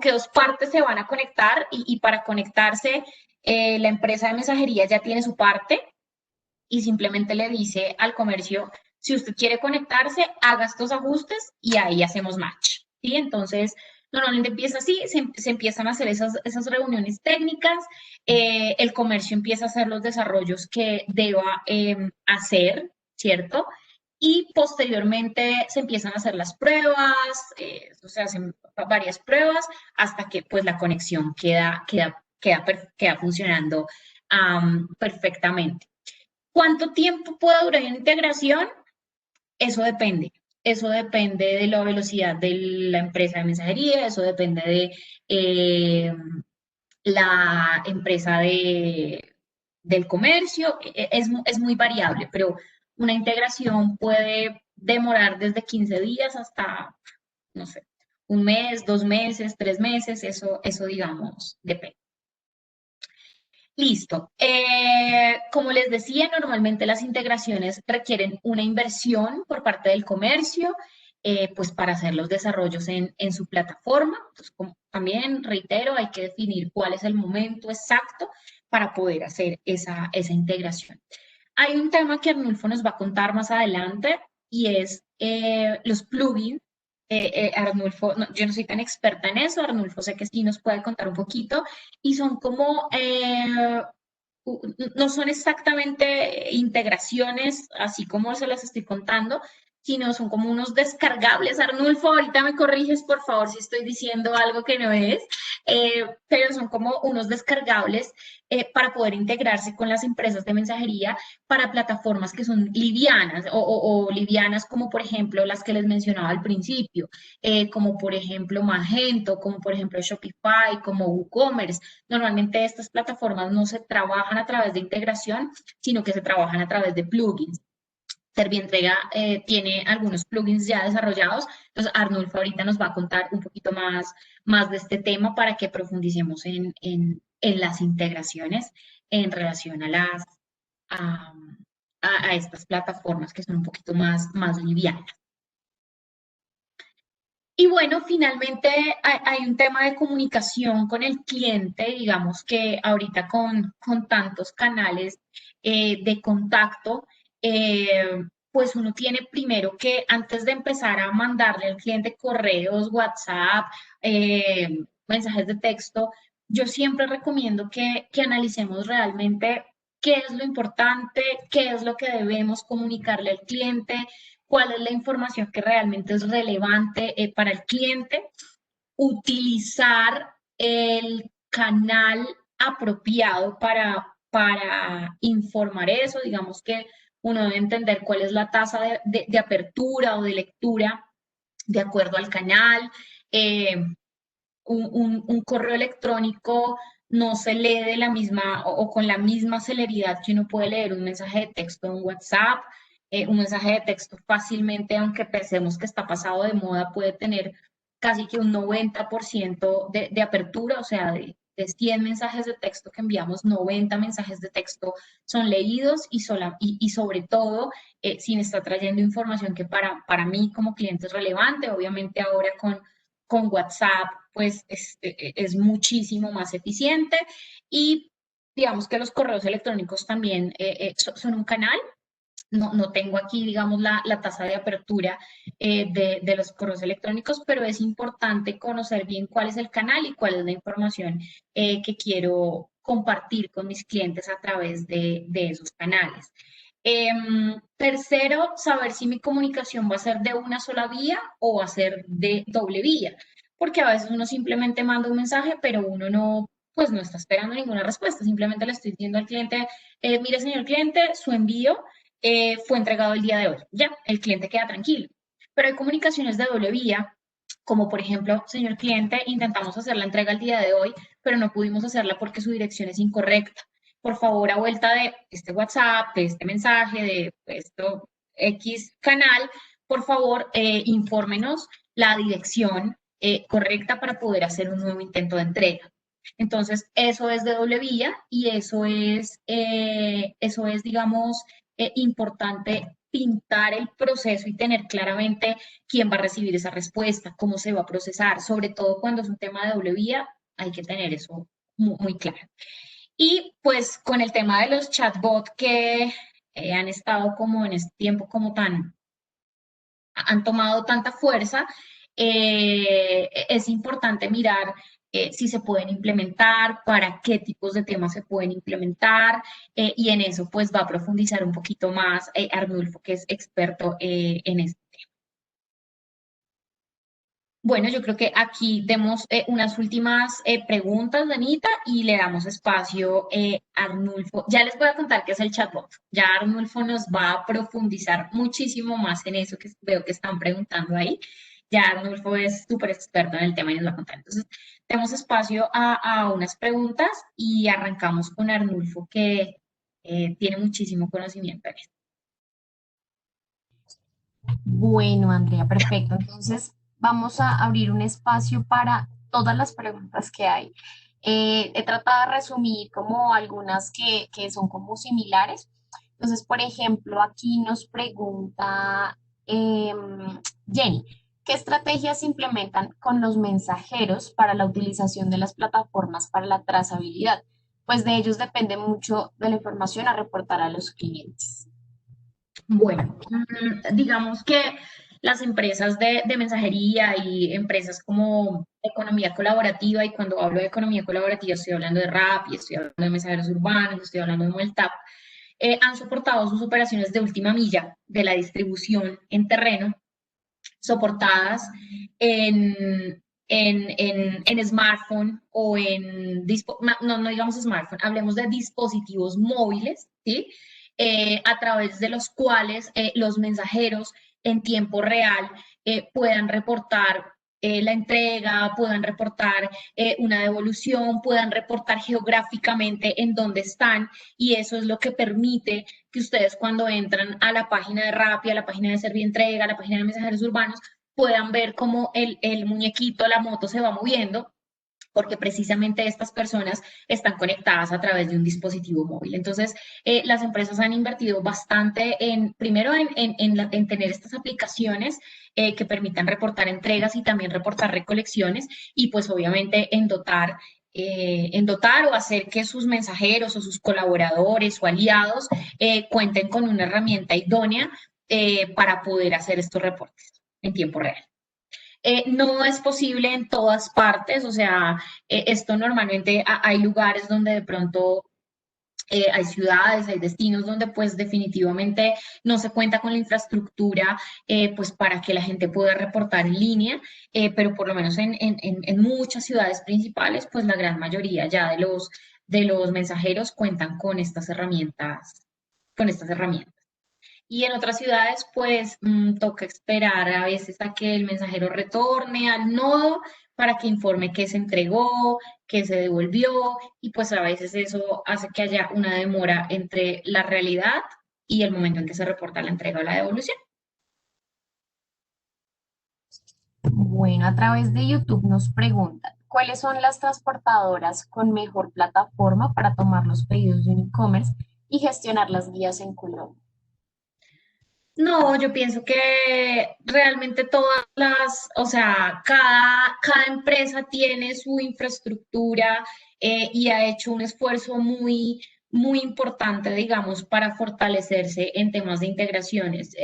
que dos partes se van a conectar y para conectarse la empresa de mensajería ya tiene su parte y simplemente le dice al comercio, si usted quiere conectarse, haga estos ajustes y ahí hacemos match. ¿Sí? Entonces, normalmente empieza así, se empiezan a hacer esas reuniones técnicas, el comercio empieza a hacer los desarrollos que deba hacer, ¿cierto? Y posteriormente se empiezan a hacer las pruebas, o sea, hacen varias pruebas hasta que pues la conexión queda funcionando perfectamente. ¿Cuánto tiempo puede durar la integración? Eso depende. Eso depende de la velocidad de la empresa de mensajería, eso depende de la empresa del comercio, es muy variable, pero una integración puede demorar desde 15 días hasta, no sé, un mes, 2 meses, 3 meses, eso digamos, depende. Listo. Como les decía, normalmente las integraciones requieren una inversión por parte del comercio, pues para hacer los desarrollos en su plataforma. Entonces, como también reitero, hay que definir cuál es el momento exacto para poder hacer esa integración. Hay un tema que Arnulfo nos va a contar más adelante y es los plugins. Arnulfo, yo no soy tan experta en eso, Arnulfo sé que sí nos puede contar un poquito, y son como, no son exactamente integraciones, así como se las estoy contando, sino son como unos descargables. Arnulfo, ahorita me corriges, por favor, si estoy diciendo algo que no es, pero son como unos descargables para poder integrarse con las empresas de mensajería para plataformas que son livianas o livianas como por ejemplo las que les mencionaba al principio, como por ejemplo Magento, como por ejemplo Shopify, como WooCommerce. Normalmente estas plataformas no se trabajan a través de integración, sino que se trabajan a través de plugins. Servientrega tiene algunos plugins ya desarrollados, entonces Arnulfo ahorita nos va a contar un poquito más de este tema para que profundicemos en las integraciones en relación a, a estas plataformas que son un poquito más livianas. Y bueno, finalmente hay un tema de comunicación con el cliente, digamos que ahorita con tantos canales de contacto, pues uno tiene primero que antes de empezar a mandarle al cliente correos, WhatsApp, mensajes de texto, yo siempre recomiendo que analicemos realmente qué es lo importante, qué es lo que debemos comunicarle al cliente, cuál es la información que realmente es relevante para el cliente, utilizar el canal apropiado para informar eso, digamos que uno debe entender cuál es la tasa de apertura o de lectura de acuerdo al canal. Eh, un correo electrónico no se lee de la misma o con la misma celeridad que uno puede leer un mensaje de texto en WhatsApp. Un mensaje de texto fácilmente, aunque pensemos que está pasado de moda, puede tener casi que un 90% de apertura, o sea, de 100 mensajes de texto que enviamos, 90 mensajes de texto son leídos y sobre todo si me está trayendo información que para mí como cliente es relevante, obviamente ahora con WhatsApp pues es muchísimo más eficiente y digamos que los correos electrónicos también son un canal. No tengo aquí, digamos, la tasa de apertura de los correos electrónicos, pero es importante conocer bien cuál es el canal y cuál es la información que quiero compartir con mis clientes a través de esos canales. Tercero, saber si mi comunicación va a ser de una sola vía o va a ser de doble vía, porque a veces uno simplemente manda un mensaje, pero uno no, pues no está esperando ninguna respuesta, simplemente le estoy diciendo al cliente, mire señor cliente, su envío fue entregado el día de hoy. Ya, el cliente queda tranquilo. Pero hay comunicaciones de doble vía, como por ejemplo, señor cliente, intentamos hacer la entrega el día de hoy, pero no pudimos hacerla porque su dirección es incorrecta. Por favor, a vuelta de este WhatsApp, de este mensaje, de esto X canal, por favor, infórmenos la dirección correcta para poder hacer un nuevo intento de entrega. Entonces, eso es de doble vía y eso es digamos, importante pintar el proceso y tener claramente quién va a recibir esa respuesta, cómo se va a procesar, sobre todo cuando es un tema de doble vía, hay que tener eso muy claro. Y pues con el tema de los chatbots que han estado como en este tiempo como tan, han tomado tanta fuerza, es importante mirar si se pueden implementar, para qué tipos de temas se pueden implementar, y en eso pues va a profundizar un poquito más Arnulfo, que es experto en esto. Bueno, yo creo que aquí demos unas últimas preguntas, Danita, y le damos espacio a Arnulfo. Ya les voy a contar qué es el chatbot. Ya Arnulfo nos va a profundizar muchísimo más en eso que veo que están preguntando ahí. Ya Arnulfo es súper experto en el tema y nos va a contar. Entonces, demos espacio a unas preguntas y arrancamos con Arnulfo, que tiene muchísimo conocimiento en esto. Bueno, Andrea, perfecto. Entonces, vamos a abrir un espacio para todas las preguntas que hay. He tratado de resumir como algunas que son como similares. Entonces, por ejemplo, aquí nos pregunta Jenny, ¿qué estrategias se implementan con los mensajeros para la utilización de las plataformas para la trazabilidad? Pues de ellos depende mucho de la información a reportar a los clientes. Bueno, digamos que las empresas de mensajería y empresas como economía colaborativa, y cuando hablo de economía colaborativa estoy hablando de Rappi, estoy hablando de mensajeros urbanos, estoy hablando de Mueltap, han soportado sus operaciones de última milla de la distribución en terreno, soportadas en smartphone o no digamos smartphone, hablemos de dispositivos móviles, ¿sí? A través de los cuales los mensajeros en tiempo real puedan reportar la entrega, puedan reportar una devolución, puedan reportar geográficamente en dónde están, y eso es lo que permite que ustedes cuando entran a la página de Rappi, a la página de Servientrega, a la página de mensajeros urbanos, puedan ver cómo el muñequito, la moto se va moviendo porque precisamente estas personas están conectadas a través de un dispositivo móvil. Entonces, las empresas han invertido bastante en, primero, en tener estas aplicaciones que permitan reportar entregas y también reportar recolecciones y pues obviamente en dotar o hacer que sus mensajeros o sus colaboradores o aliados cuenten con una herramienta idónea para poder hacer estos reportes en tiempo real. No es posible en todas partes, o sea, esto normalmente hay lugares donde de pronto hay ciudades, hay destinos donde pues definitivamente no se cuenta con la infraestructura pues para que la gente pueda reportar en línea, pero por lo menos en muchas ciudades principales pues la gran mayoría ya de los mensajeros cuentan con estas herramientas. Y en otras ciudades, pues toca esperar a veces a que el mensajero retorne al nodo para que informe que se entregó, que se devolvió, y pues a veces eso hace que haya una demora entre la realidad y el momento en que se reporta la entrega o la devolución. Bueno, a través de YouTube nos preguntan, ¿cuáles son las transportadoras con mejor plataforma para tomar los pedidos de un e-commerce y gestionar las guías en Colombia? No, yo pienso que realmente todas o sea, cada empresa tiene su infraestructura y ha hecho un esfuerzo muy importante, digamos, para fortalecerse en temas de integraciones.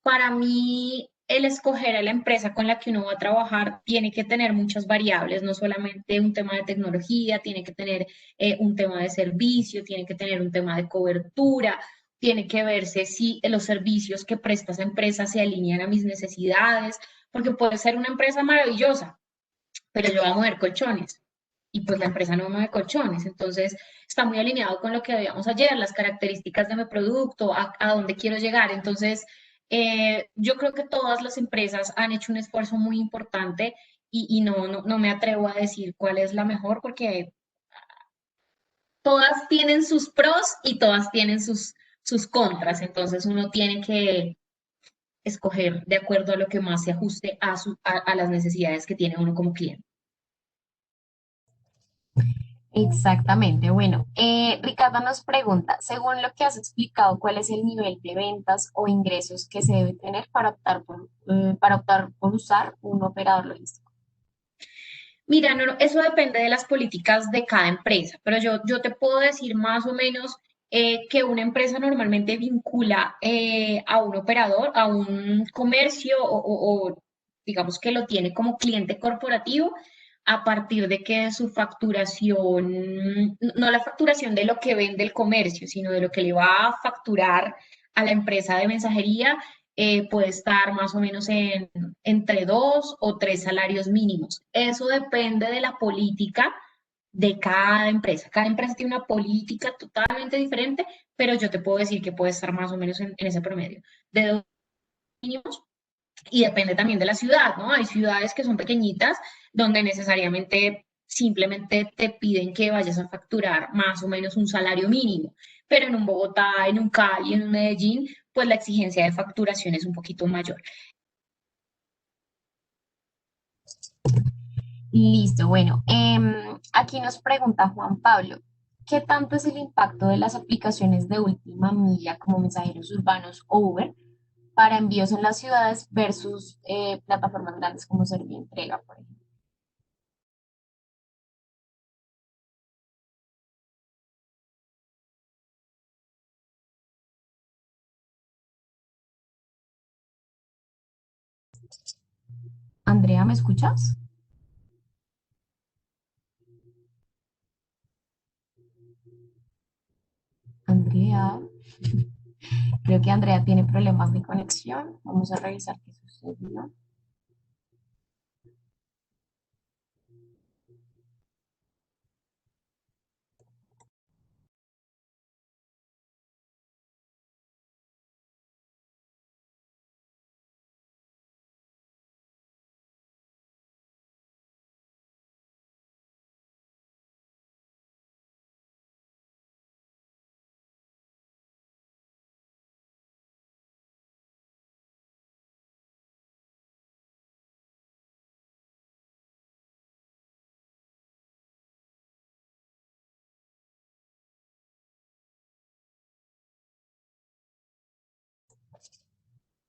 Para mí, el escoger a la empresa con la que uno va a trabajar tiene que tener muchas variables, no solamente un tema de tecnología, tiene que tener un tema de servicio, tiene que tener un tema de cobertura, tiene que verse si los servicios que presta esa empresa se alinean a mis necesidades, porque puede ser una empresa maravillosa, pero yo voy a mover colchones y pues la empresa no mueve colchones, entonces está muy alineado con lo que veíamos ayer, las características de mi producto, a dónde quiero llegar, entonces yo creo que todas las empresas han hecho un esfuerzo muy importante y no me atrevo a decir cuál es la mejor porque todas tienen sus pros y todas tienen sus contras, entonces uno tiene que escoger de acuerdo a lo que más se ajuste a las necesidades que tiene uno como cliente. Exactamente. Bueno, Ricardo nos pregunta, según lo que has explicado, ¿cuál es el nivel de ventas o ingresos que se debe tener para optar por usar un operador logístico? Mira, eso depende de las políticas de cada empresa, pero yo te puedo decir más o menos que una empresa normalmente vincula a un operador, a un comercio o digamos que lo tiene como cliente corporativo a partir de que su facturación, no la facturación de lo que vende el comercio, sino de lo que le va a facturar a la empresa de mensajería, puede estar más o menos entre 2 o 3 salarios mínimos. Eso depende de la política de cada empresa. Cada empresa tiene una política totalmente diferente, pero yo te puedo decir que puede estar más o menos en ese promedio de 2 mínimos y depende también de la ciudad, ¿no? Hay ciudades que son pequeñitas donde necesariamente simplemente te piden que vayas a facturar más o menos un salario mínimo, pero en un Bogotá, en un Cali, en un Medellín, pues la exigencia de facturación es un poquito mayor. Listo, bueno, aquí nos pregunta Juan Pablo, ¿qué tanto es el impacto de las aplicaciones de última milla como mensajeros urbanos o Uber para envíos en las ciudades versus plataformas grandes como Servientrega, por ejemplo? Andrea, ¿me escuchas? Andrea, creo que Andrea tiene problemas de conexión. Vamos a revisar qué sucedió.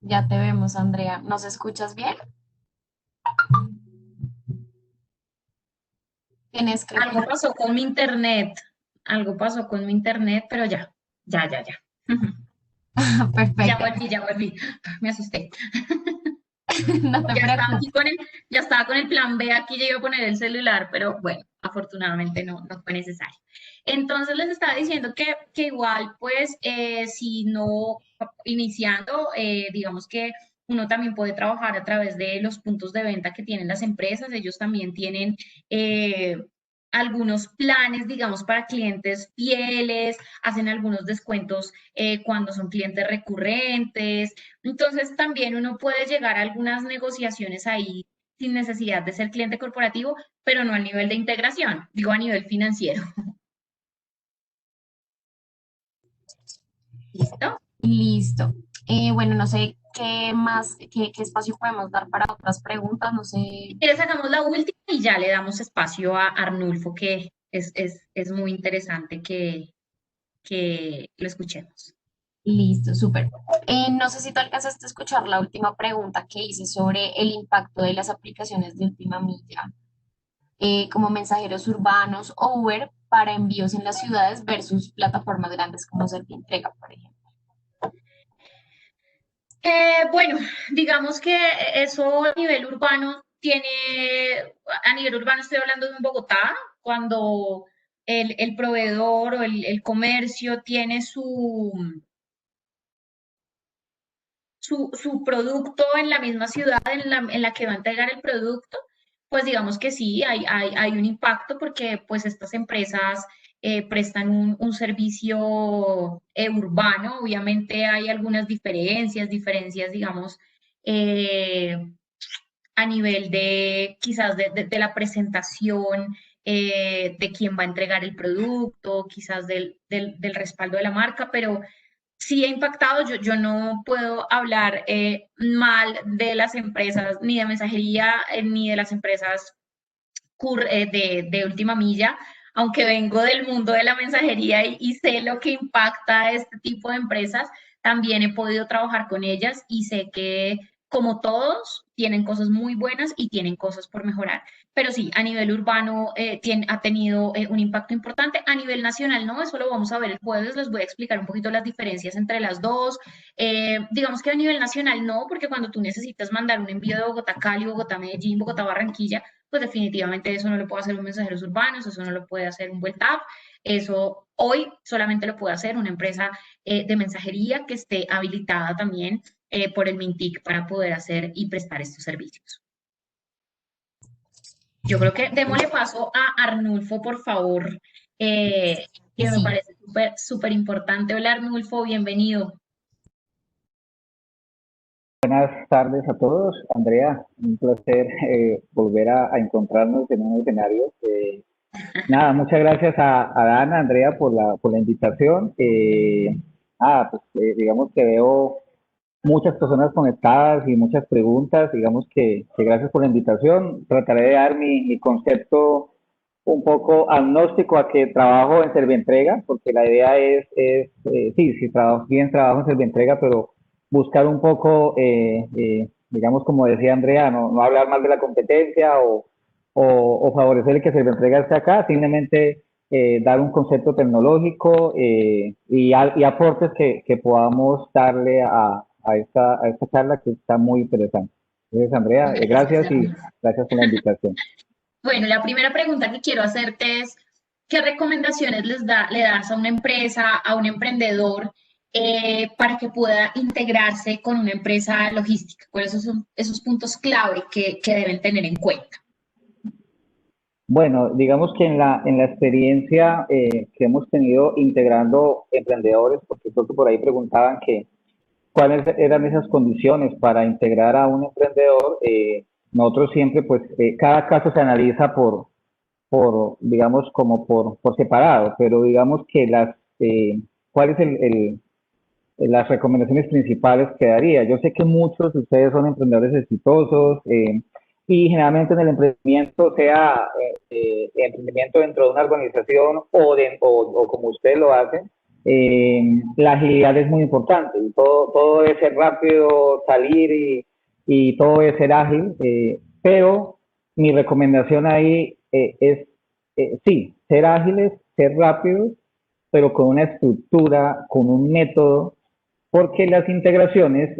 Ya te vemos, Andrea. ¿Nos escuchas bien? Tienes, creo que... Algo pasó con mi internet, algo pasó con mi internet, pero ya. Ya Perfecto. volví, ya volví. Me asusté. No te Ya estaba aquí preocupes. con ya estaba con el plan B, aquí ya iba a poner el celular, pero bueno, afortunadamente no fue necesario. Entonces les estaba diciendo que igual, pues, si no iniciando, digamos que uno también puede trabajar a través de los puntos de venta que tienen las empresas. Ellos también tienen eh, algunos planes, digamos, para clientes fieles, hacen algunos descuentos cuando son clientes recurrentes. Entonces también uno puede llegar a algunas negociaciones ahí sin necesidad de ser cliente corporativo, pero no al nivel de integración, digo a nivel financiero. ¿Listo? Listo. Bueno, no sé qué más, qué espacio podemos dar para otras preguntas. No sé. ¿Quieres sacamos la última y ya le damos espacio a Arnulfo, que es muy interesante que lo escuchemos? Listo, súper. No sé si tú alcanzaste a escuchar la última pregunta que hice sobre el impacto de las aplicaciones de última milla, como mensajeros urbanos o Uber para envíos en las ciudades versus plataformas grandes como Servientrega, por ejemplo. Bueno, digamos que eso a nivel urbano tiene, a nivel urbano estoy hablando de un Bogotá, cuando el proveedor o el comercio tiene su producto en la misma ciudad en la que va a entregar el producto, pues digamos que sí, hay un impacto porque pues estas empresas prestan un servicio urbano. Obviamente hay algunas diferencias, digamos, eh, a nivel de quizás de la presentación, de quién va a entregar el producto, quizás del respaldo de la marca, pero sí ha impactado. Yo no puedo hablar mal de las empresas, ni de mensajería, ni de las empresas de última milla, aunque vengo del mundo de la mensajería y sé lo que impacta a este tipo de empresas. También he podido trabajar con ellas y sé que, como todos, tienen cosas muy buenas y tienen cosas por mejorar. Pero sí, a nivel urbano ha tenido un impacto importante. A nivel nacional, no, eso lo vamos a ver el jueves. Les voy a explicar un poquito las diferencias entre las dos. Digamos que a nivel nacional, no, porque cuando tú necesitas mandar un envío de Bogotá a Cali, Bogotá a Medellín, Bogotá a Barranquilla, pues definitivamente eso no lo puede hacer un mensajeros urbanos, eso no lo puede hacer un Vuelta App, eso hoy solamente lo puede hacer una empresa de mensajería que esté habilitada también por el MINTIC para poder hacer y prestar estos servicios. Yo creo que démosle paso a Arnulfo, por favor, que me Sí, parece súper importante. Hola Arnulfo, bienvenido. Buenas tardes a todos. Andrea, un placer volver a encontrarnos en un escenario. Nada, muchas gracias a Dana, Andrea, por la invitación. Digamos que veo muchas personas conectadas y muchas preguntas. Digamos que gracias por la invitación. Trataré de dar mi concepto un poco agnóstico a que trabajo en Servientrega, porque la idea sí, trabajo, bien trabajo en Servientrega, pero buscar un poco, digamos, como decía Andrea, no hablar mal de la competencia o favorecer el que Servientrega esté acá, simplemente dar un concepto tecnológico y aportes que podamos darle a esta charla que está muy interesante. Entonces, Andrea, Gracias, gracias y Arnulfo. gracias por la invitación. Bueno, la primera pregunta que quiero hacerte es, ¿qué recomendaciones le das a una empresa, a un emprendedor, para que pueda integrarse con una empresa logística? ¿Cuáles son esos puntos clave que deben tener en cuenta? Bueno, digamos que en la experiencia que hemos tenido integrando emprendedores, porque creo que por ahí preguntaban que cuáles eran esas condiciones para integrar a un emprendedor, nosotros siempre, pues, cada caso se analiza digamos, como por separado, pero digamos que ¿cuál es las recomendaciones principales que daría? Yo sé que muchos de ustedes son emprendedores exitosos, y generalmente en el emprendimiento, sea emprendimiento dentro de una organización o como usted lo hace, La agilidad es muy importante, y todo debe ser rápido, salir y todo debe ser ágil, pero mi recomendación ahí es, sí, ser ágiles, ser rápidos, pero con una estructura, con un método, porque las integraciones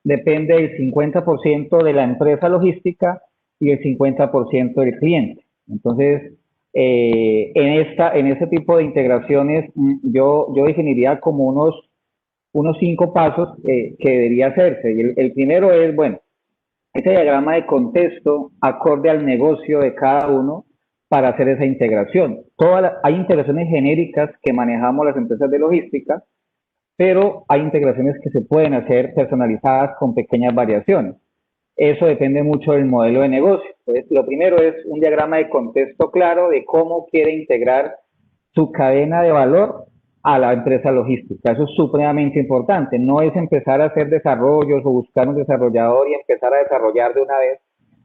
depende del 50% de la empresa logística y el 50% del cliente. Entonces, en este tipo de integraciones, yo definiría como unos 5 pasos que debería hacerse. Y el primero es, bueno, ese diagrama de contexto acorde al negocio de cada uno para hacer esa integración. Hay integraciones genéricas que manejamos las empresas de logística, pero hay integraciones que se pueden hacer personalizadas con pequeñas variaciones. Eso depende mucho del modelo de negocio. Entonces, lo primero es un diagrama de contexto claro de cómo quiere integrar su cadena de valor a la empresa logística. Eso es supremamente importante. No es empezar a hacer desarrollos o buscar un desarrollador y empezar a desarrollar de una vez,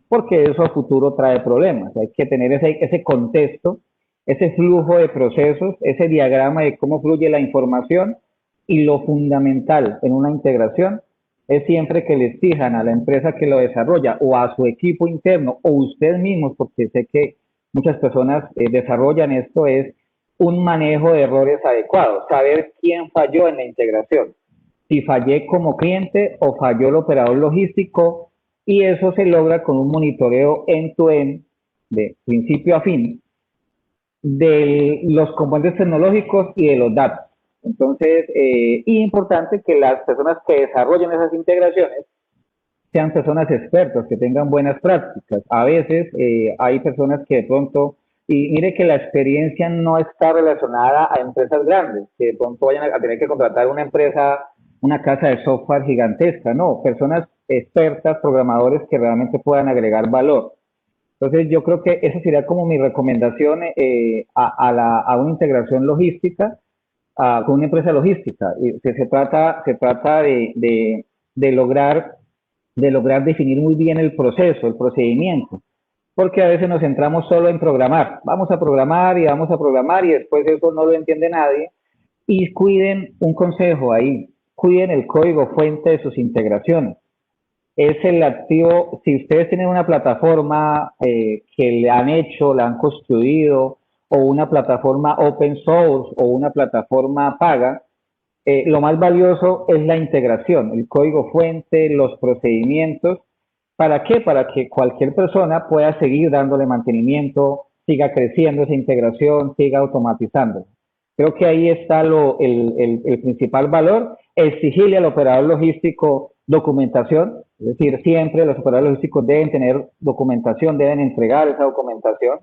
porque eso a futuro trae problemas. Hay que tener ese contexto, ese flujo de procesos, ese diagrama de cómo fluye la información, y lo fundamental en una integración es siempre que les fijan a la empresa que lo desarrolla o a su equipo interno o ustedes mismos, porque sé que muchas personas desarrollan esto, es un manejo de errores adecuado, saber quién falló en la integración, si fallé como cliente o falló el operador logístico, y eso se logra con un monitoreo end-to-end, de principio a fin, de los componentes tecnológicos y de los datos. Entonces, y importante que las personas que desarrollen esas integraciones sean personas expertas, que tengan buenas prácticas. A veces hay personas que de pronto, y mire que la experiencia no está relacionada a empresas grandes, que de pronto vayan a tener que contratar una empresa, una casa de software gigantesca, no, personas expertas, programadores que realmente puedan agregar valor. Entonces, yo creo que esa sería como mi recomendación a una integración logística, con una empresa logística. Se trata de lograr definir muy bien el proceso, el procedimiento, porque a veces nos centramos solo en programar. Vamos a programar y vamos a programar y después eso no lo entiende nadie. Y cuiden un consejo ahí, cuiden el código fuente de sus integraciones. Es el activo, si ustedes tienen una plataforma que le han hecho, la han construido, o una plataforma open source o una plataforma paga, lo más valioso es la integración, el código fuente, los procedimientos. ¿Para qué? Para que cualquier persona pueda seguir dándole mantenimiento, siga creciendo esa integración, siga automatizando. Creo que ahí está el principal valor, exigirle al operador logístico documentación, es decir, siempre los operadores logísticos deben tener documentación, deben entregar esa documentación,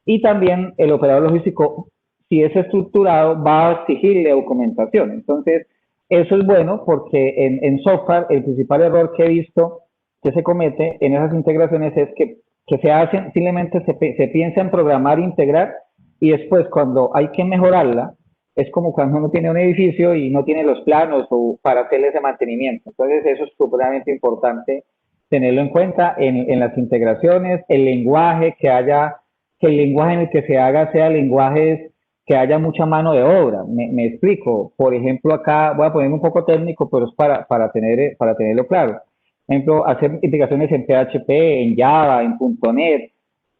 y también el operador logístico, si es estructurado, va a exigirle documentación. Entonces, eso es bueno porque en software el principal error que he visto que se comete en esas integraciones es que se hacen, simplemente se piensa en programar e integrar, y después cuando hay que mejorarla, es como cuando uno tiene un edificio y no tiene los planos o para hacerle ese mantenimiento. Entonces, eso es supremamente importante tenerlo en cuenta en las integraciones, el lenguaje, que el lenguaje en el que se haga sea lenguajes que haya mucha mano de obra. Me explico. Por ejemplo, acá voy a poner un poco técnico, pero es para tenerlo claro. Por ejemplo, hacer integraciones en PHP, en Java, en .NET,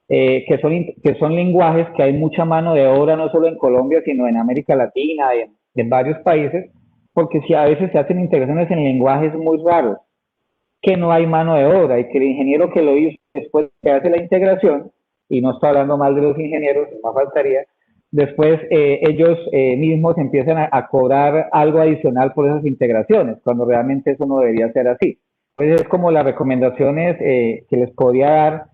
que son lenguajes que hay mucha mano de obra, no solo en Colombia, sino en América Latina, en varios países, porque si a veces se hacen integraciones en lenguajes muy raros, que no hay mano de obra, y que el ingeniero que lo hizo después que hace la integración, y no estoy hablando mal de los ingenieros, más faltaría, después ellos mismos empiezan a cobrar algo adicional por esas integraciones, cuando realmente eso no debería ser así. Entonces es como las recomendaciones que les podría dar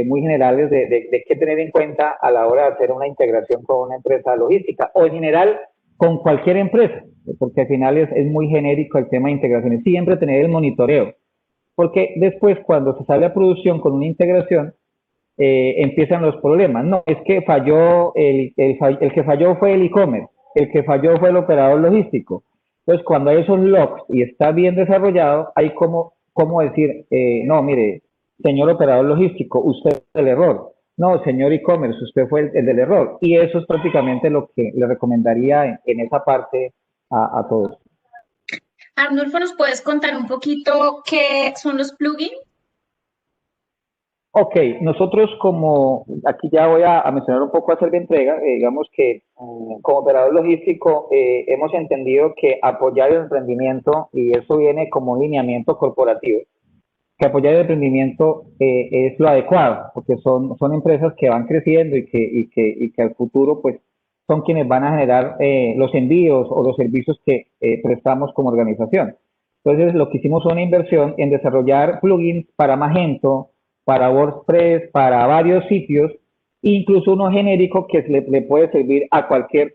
muy generales de qué tener en cuenta a la hora de hacer una integración con una empresa logística, o en general con cualquier empresa, porque al final es muy genérico el tema de integraciones. Siempre tener el monitoreo, porque después cuando se sale a producción con una integración, empiezan los problemas. No, es que falló, el que falló fue el e-commerce, el que falló fue el operador logístico. Entonces, cuando hay esos logs y está bien desarrollado, hay como decir, no, mire, señor operador logístico, usted es el error. no, señor e-commerce, usted fue el del error. Y eso es prácticamente lo que le recomendaría en esa parte a todos. Arnulfo, ¿nos puedes contar un poquito qué son los plugins? Ok, nosotros como, aquí ya voy a mencionar un poco a Servientrega, digamos que como operador logístico hemos entendido que apoyar el emprendimiento, y eso viene como lineamiento corporativo, que apoyar el emprendimiento es lo adecuado, porque son empresas que van creciendo y que al futuro pues son quienes van a generar los envíos o los servicios que prestamos como organización. Entonces lo que hicimos fue una inversión en desarrollar plugins para Magento, para WordPress, para varios sitios, incluso uno genérico que le puede servir a cualquier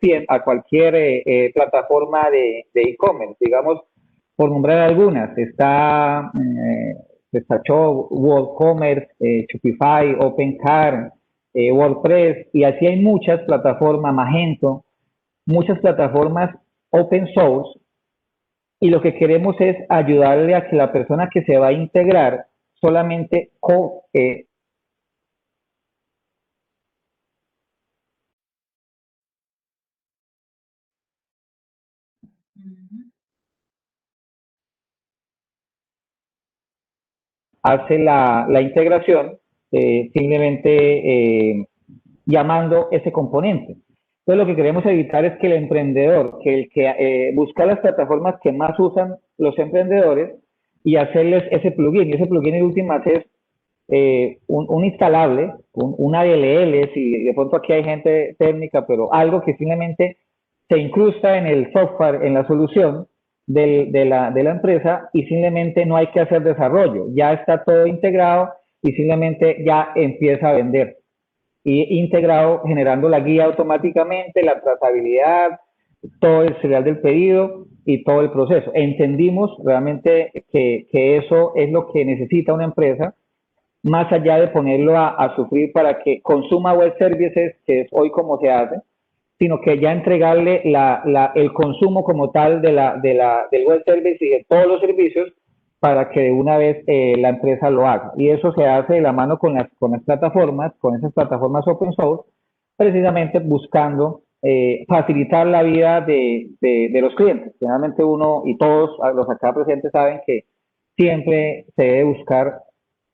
plataforma de e-commerce, digamos, por nombrar algunas, destachó WooCommerce, Shopify, OpenCart, WordPress, y así hay muchas plataformas, Magento, muchas plataformas open source, y lo que queremos es ayudarle a que la persona que se va a integrar solamente hace la integración simplemente llamando ese componente. Entonces lo que queremos evitar es que el emprendedor, que el que busca las plataformas que más usan los emprendedores y hacerles ese plugin. Y ese plugin en últimas es un instalable, un ADLL, si de pronto aquí hay gente técnica, pero algo que simplemente se incrusta en el software, en la solución de la empresa, y simplemente no hay que hacer desarrollo, ya está todo integrado y simplemente ya empieza a vender. Y integrado, generando la guía automáticamente, la trazabilidad, todo el serial del pedido y todo el proceso. Entendimos realmente que eso es lo que necesita una empresa, más allá de ponerlo a sufrir para que consuma web services, que es hoy como se hace, sino que ya entregarle el consumo como tal del web service y de todos los servicios para que de una vez la empresa lo haga. Y eso se hace de la mano con las plataformas, con esas plataformas open source, precisamente buscando facilitar la vida de los clientes. Generalmente uno y todos los acá presentes saben que siempre se debe buscar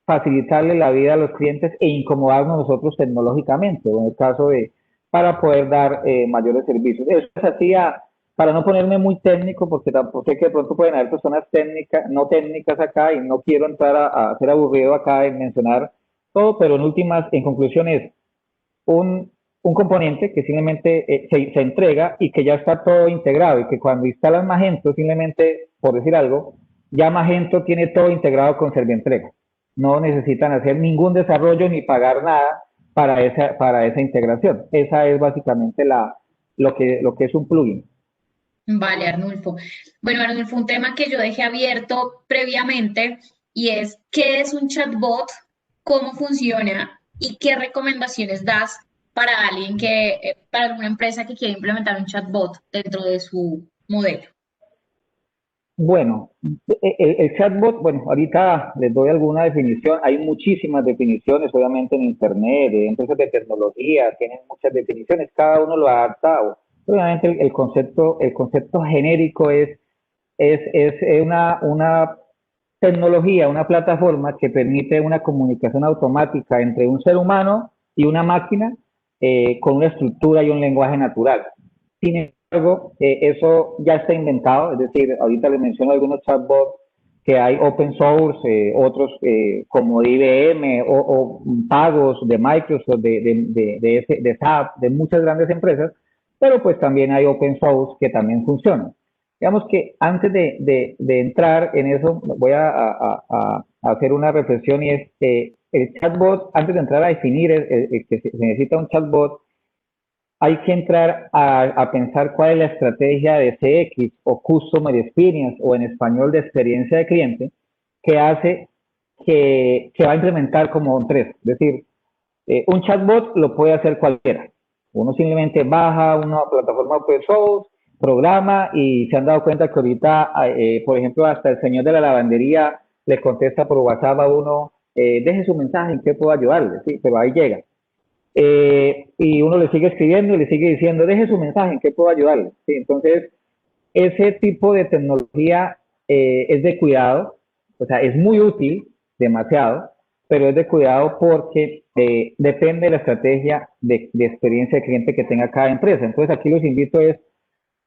facilitarle la vida a los clientes e incomodarnos nosotros tecnológicamente, o en el caso de, para poder dar mayores servicios. Eso es así, para no ponerme muy técnico, porque tampoco sé que de pronto pueden haber personas técnicas, no técnicas acá, y no quiero entrar a ser aburrido acá en mencionar todo, pero en últimas, en conclusión es un componente que simplemente se entrega y que ya está todo integrado, y que cuando instalas Magento, simplemente, por decir algo, ya Magento tiene todo integrado con Servientrega. No necesitan hacer ningún desarrollo ni pagar nada para esa integración. Esa es básicamente lo que es un plugin. Vale, Arnulfo. Bueno, Arnulfo, un tema que yo dejé abierto previamente y es, ¿qué es un chatbot? ¿Cómo funciona? ¿Y qué recomendaciones das para alguien para alguna empresa que quiere implementar un chatbot dentro de su modelo? Bueno, el chatbot, bueno, ahorita les doy alguna definición. Hay muchísimas definiciones, obviamente, en Internet, de empresas de tecnología, tienen muchas definiciones, cada uno lo adapta. Obviamente, el concepto genérico es una tecnología, una plataforma que permite una comunicación automática entre un ser humano y una máquina con una estructura y un lenguaje natural. Sin embargo, eso ya está inventado, es decir, ahorita les menciono algunos chatbots que hay open source, otros como de IBM o pagos de Microsoft, de SAP, de muchas grandes empresas, pero pues también hay open source que también funcionan. Digamos que antes de entrar en eso, voy a hacer una reflexión, y es el chatbot, antes de entrar a definir que se necesita un chatbot, hay que entrar a pensar cuál es la estrategia de CX o Customer Experience, o en español de experiencia de cliente, que hace que va a implementar como un 3. Es decir, un chatbot lo puede hacer cualquiera. Uno simplemente baja una plataforma open source, programa, y se han dado cuenta que ahorita, por ejemplo, hasta el señor de la lavandería le contesta por WhatsApp a uno, deje su mensaje, ¿en qué puedo ayudarle? Sí, pero ahí llega. y uno le sigue escribiendo y le sigue diciendo, deje su mensaje, ¿en qué puedo ayudarle? ¿Sí? Entonces, ese tipo de tecnología es de cuidado, o sea, es muy útil, demasiado, pero es de cuidado porque depende de la estrategia de experiencia de cliente que tenga cada empresa. Entonces, aquí los invito es,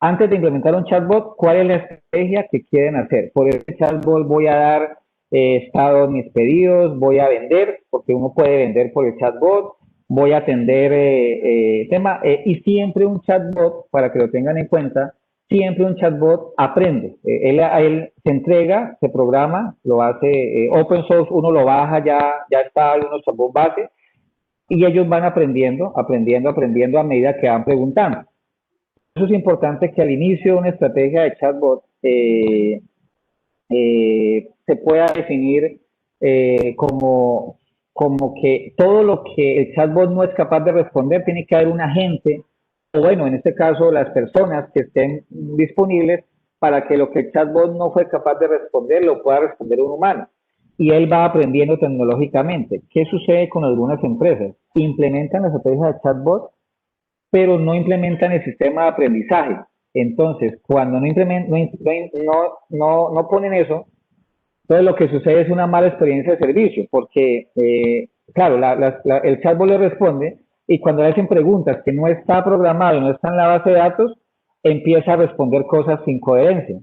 antes de implementar un chatbot, ¿cuál es la estrategia que quieren hacer? Por ese chatbot voy a dar estado de mis pedidos, voy a vender, porque uno puede vender por el chatbot, voy a atender tema, y siempre un chatbot, para que lo tengan en cuenta, siempre un chatbot aprende. Él se entrega, se programa, lo hace open source, uno lo baja, ya está unos chatbots base, y ellos van aprendiendo a medida que van preguntando. Eso es importante que al inicio de una estrategia de chatbot se pueda definir como que todo lo que el chatbot no es capaz de responder, tiene que haber un agente, o bueno, en este caso las personas que estén disponibles para que lo que el chatbot no fue capaz de responder, lo pueda responder un humano. Y él va aprendiendo tecnológicamente. ¿Qué sucede con algunas empresas? Implementan la estrategia de chatbot, pero no implementan el sistema de aprendizaje. Entonces, cuando no ponen eso, entonces lo que sucede es una mala experiencia de servicio, porque, claro, el chatbot le responde y cuando le hacen preguntas que no está programado, no está en la base de datos, empieza a responder cosas sin coherencia.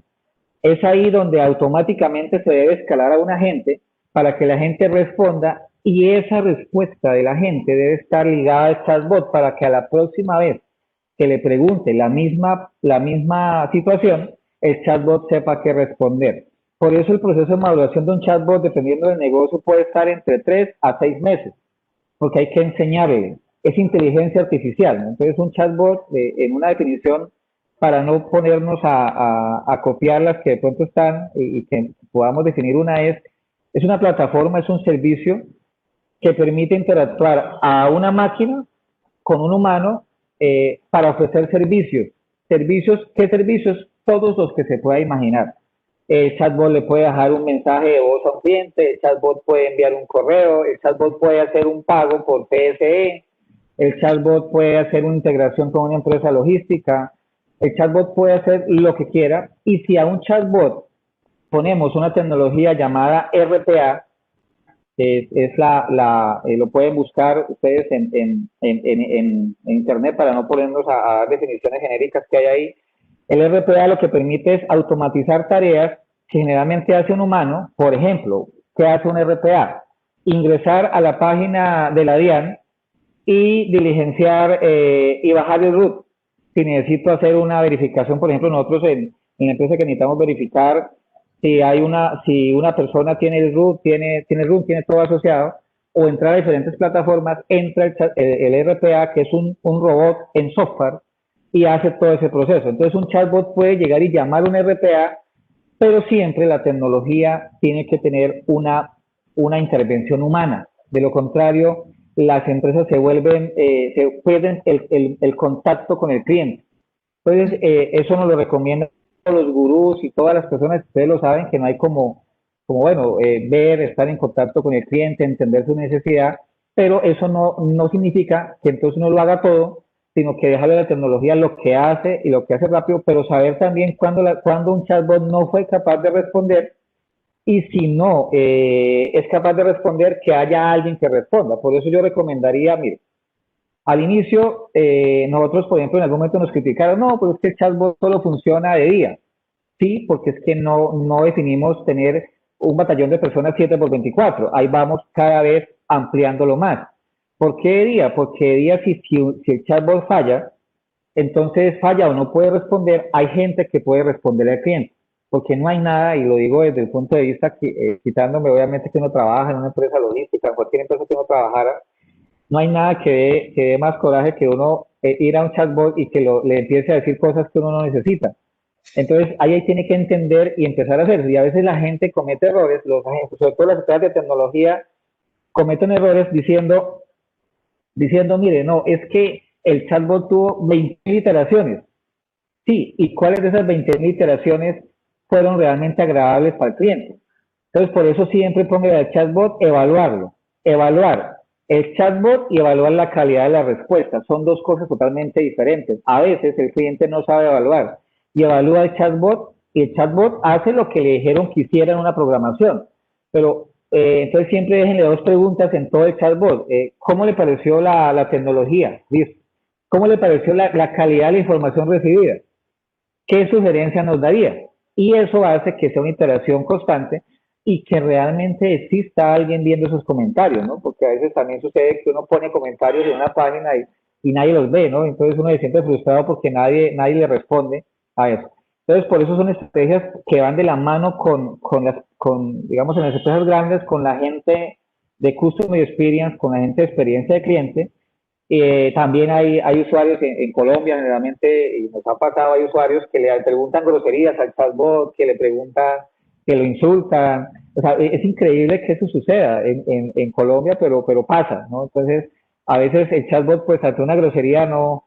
Es ahí donde automáticamente se debe escalar a un agente para que la gente responda y esa respuesta de la gente debe estar ligada al chatbot para que a la próxima vez que le pregunte la misma situación, el chatbot sepa qué responder. Por eso el proceso de maduración de un chatbot, dependiendo del negocio, puede estar entre 3 a 6 meses, porque hay que enseñarle. Es inteligencia artificial, ¿no? Entonces un chatbot, en una definición, para no ponernos a copiar las que de pronto están y que podamos definir una es una plataforma, es un servicio que permite interactuar a una máquina con un humano para ofrecer servicios. ¿Qué servicios? Todos los que se pueda imaginar. El chatbot le puede dejar un mensaje de voz a un cliente, el chatbot puede enviar un correo, el chatbot puede hacer un pago por PSE, el chatbot puede hacer una integración con una empresa logística, el chatbot puede hacer lo que quiera, y si a un chatbot ponemos una tecnología llamada RPA, lo pueden buscar ustedes en internet para no ponernos a dar definiciones genéricas que hay ahí. El RPA lo que permite es automatizar tareas que generalmente hace un humano. Por ejemplo, ¿qué hace un RPA? Ingresar a la página de la DIAN y diligenciar y bajar el root. Si necesito hacer una verificación, por ejemplo, nosotros en la empresa que necesitamos verificar si una persona tiene el root, tiene todo asociado, o entrar a diferentes plataformas, entra el RPA, que es un robot en software, y hace todo ese proceso. Entonces un chatbot puede llegar y llamar un RPA, pero siempre la tecnología tiene que tener una intervención humana. De lo contrario, las empresas se pierden el contacto con el cliente. Entonces, eso nos lo recomiendan los gurús y todas las personas, ustedes lo saben, que no hay como ver, estar en contacto con el cliente, entender su necesidad, pero eso no significa que entonces uno lo haga todo, sino que dejarle a la tecnología lo que hace y lo que hace rápido, pero saber también cuando un chatbot no fue capaz de responder, y si no es capaz de responder, que haya alguien que responda. Por eso yo recomendaría, mire, al inicio, nosotros, por ejemplo, en algún momento nos criticaron, no, pero es que el chatbot solo funciona de día. Sí, porque es que no definimos tener un batallón de personas 7 por 24. Ahí vamos cada vez ampliándolo más. ¿Por qué de día? Porque de día, si el chatbot falla, entonces falla o no puede responder, hay gente que puede responder al cliente. Porque no hay nada, y lo digo desde el punto de vista, quitándome obviamente que uno trabaja en una empresa logística, en cualquier empresa que uno trabajara, no hay nada que dé más coraje que uno ir a un chatbot y que le empiece a decir cosas que uno no necesita. Entonces, ahí tiene que entender y empezar a hacer. Y a veces la gente comete errores, los agentes, sobre todo las empresas de tecnología, cometen errores diciendo, mire, no, es que el chatbot tuvo 20.000 iteraciones. Sí, ¿y cuáles de esas 20.000 iteraciones fueron realmente agradables para el cliente? Entonces, por eso siempre pongo al chatbot evaluarlo. Evaluar el chatbot y evaluar la calidad de la respuesta. Son dos cosas totalmente diferentes. A veces el cliente no sabe evaluar y evalúa el chatbot y el chatbot hace lo que le dijeron que hiciera en una programación. Pero entonces siempre déjenle dos preguntas en todo el chatbot. ¿Cómo le pareció la tecnología? ¿Listo? ¿Cómo le pareció la calidad de la información recibida? ¿Qué sugerencia nos daría? Y eso hace que sea una interacción constante y que realmente exista alguien viendo esos comentarios, ¿no? Porque a veces también sucede que uno pone comentarios en una página y nadie los ve, ¿no? Entonces uno se siente frustrado porque nadie le responde a eso. Entonces, por eso son estrategias que van de la mano digamos, en las empresas grandes, con la gente de Customer Experience, con la gente de experiencia de cliente. También hay usuarios en Colombia, generalmente, y nos ha pasado, hay usuarios que le preguntan groserías al chatbot, que le preguntan, que lo insultan. O sea, es increíble que eso suceda en Colombia, pero pasa, ¿no? Entonces, a veces el chatbot, pues, ante una grosería no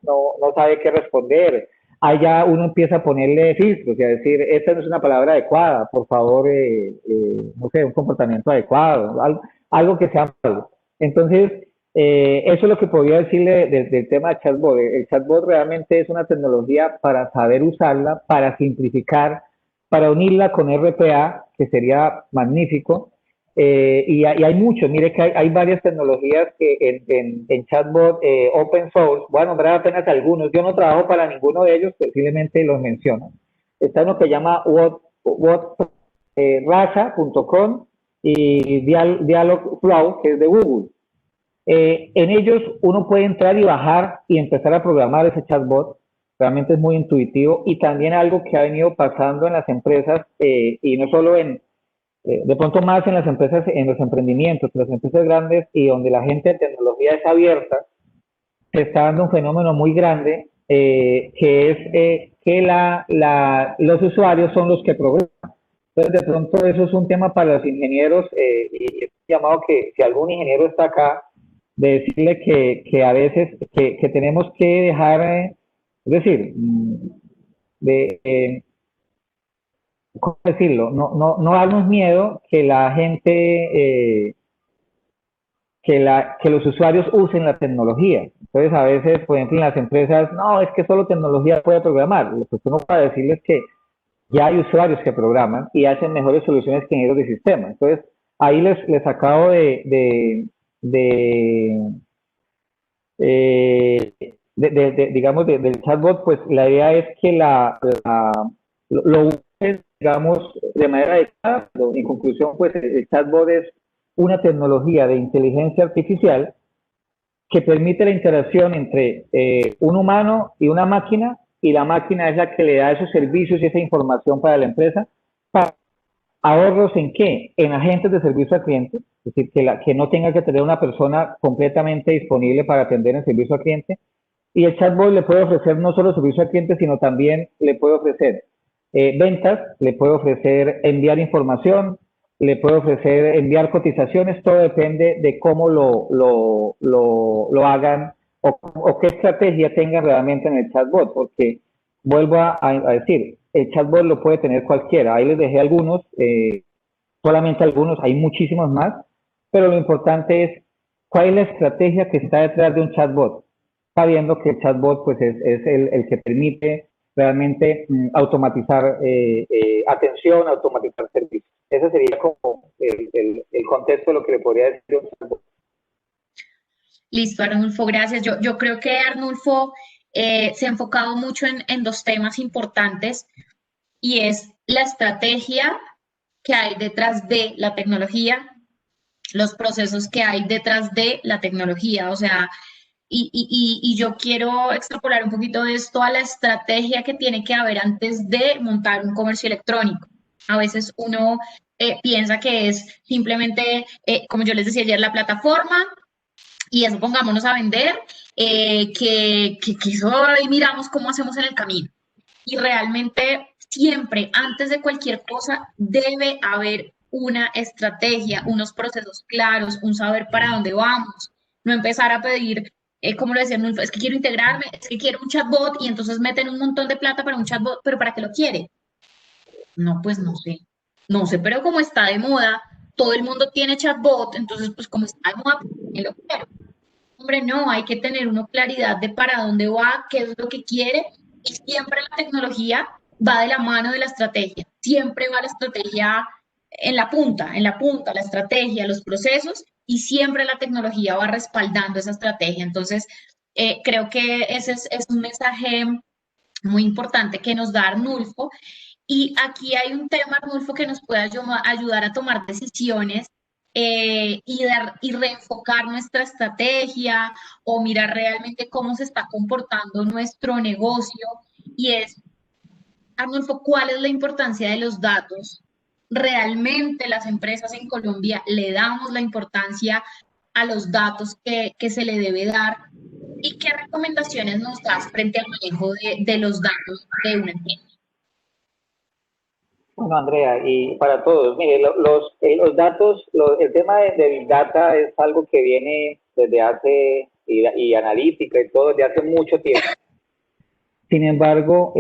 sabe qué responder. Allá uno empieza a ponerle filtros y a decir, esta no es una palabra adecuada, por favor, no sé, un comportamiento adecuado, algo que sea malo. Entonces, eso es lo que podría decirle del tema de chatbot. El chatbot realmente es una tecnología para saber usarla, para simplificar, para unirla con RPA, que sería magnífico. Y hay mucho, mire que hay varias tecnologías que en chatbot open source, voy a nombrar apenas algunos, yo no trabajo para ninguno de ellos, posiblemente los menciono. Está uno que llama raza.com y Dialogflow, que es de Google. En ellos uno puede entrar y bajar y empezar a programar ese chatbot. Realmente es muy intuitivo y también algo que ha venido pasando en las empresas y no solo de pronto más en las empresas, en los emprendimientos, en las empresas grandes y donde la gente de tecnología es abierta, se está dando un fenómeno muy grande que es que los usuarios son los que programan. Entonces, de pronto eso es un tema para los ingenieros y es llamado que si algún ingeniero está acá, de decirle que a veces que tenemos que dejar, es decir, ¿cómo decirlo? No darnos miedo que la gente, que los usuarios usen la tecnología. Entonces, a veces, por ejemplo, en las empresas, no, es que solo tecnología puede programar. Pues uno para decirles que ya hay usuarios que programan y hacen mejores soluciones que ingenieros de sistema. Entonces, ahí les acabo digamos, del chatbot, pues la idea es que lo uses, digamos, de manera adecuada. En conclusión, pues el chatbot es una tecnología de inteligencia artificial que permite la interacción entre un humano y una máquina, y la máquina es la que le da esos servicios y esa información para la empresa. Para ¿ahorros en qué? En agentes de servicio al cliente, es decir, que no tenga que tener una persona completamente disponible para atender el servicio al cliente. Y el chatbot le puede ofrecer no solo servicio al cliente, sino también le puede ofrecer ventas, le puede ofrecer enviar información, le puede ofrecer enviar cotizaciones, todo depende de cómo lo hagan o qué estrategia tengan realmente en el chatbot, porque vuelvo a decir, el chatbot lo puede tener cualquiera. Ahí les dejé algunos, solamente algunos, hay muchísimos más, pero lo importante es cuál es la estrategia que está detrás de un chatbot. Sabiendo que el chatbot pues es el que permite realmente automatizar atención, automatizar servicios. Ese sería como el contexto de lo que le podría decir un chatbot. Listo, Arnulfo, gracias. Yo creo que Arnulfo se ha enfocado mucho en dos temas importantes y es la estrategia que hay detrás de la tecnología, los procesos que hay detrás de la tecnología. O sea, y yo quiero extrapolar un poquito de esto a la estrategia que tiene que haber antes de montar un comercio electrónico. A veces uno piensa que es simplemente, como yo les decía ayer, la plataforma y eso pongámonos a vender, que eso y miramos cómo hacemos en el camino. Y realmente siempre, antes de cualquier cosa, debe haber una estrategia, unos procesos claros, un saber para dónde vamos. No empezar a pedir, como lo decía Nulfo, es que quiero integrarme, es que quiero un chatbot y entonces meten un montón de plata para un chatbot, pero ¿para qué lo quiere? No, pues no sé. No sé, pero como está de moda, todo el mundo tiene chatbot, entonces pues como está de moda, pues, me lo quiero. Hombre, no, hay que tener una claridad de para dónde va, qué es lo que quiere, y siempre la tecnología va de la mano de la estrategia. Siempre va la estrategia en la punta, la estrategia, los procesos, y siempre la tecnología va respaldando esa estrategia. Entonces, creo que ese es un mensaje muy importante que nos da Arnulfo. Y aquí hay un tema, Arnulfo, que nos puede ayudar a tomar decisiones y reenfocar nuestra estrategia o mirar realmente cómo se está comportando nuestro negocio. Y es, Arnulfo, ¿cuál es la importancia de los datos? ¿Realmente las empresas en Colombia le damos la importancia a los datos que se le debe dar? ¿Y qué recomendaciones nos das frente al manejo de los datos de una empresa? Bueno, Andrea, y para todos, mire, los datos, el tema de Big Data es algo que viene desde hace, y analítica y todo, desde hace mucho tiempo. Sin embargo,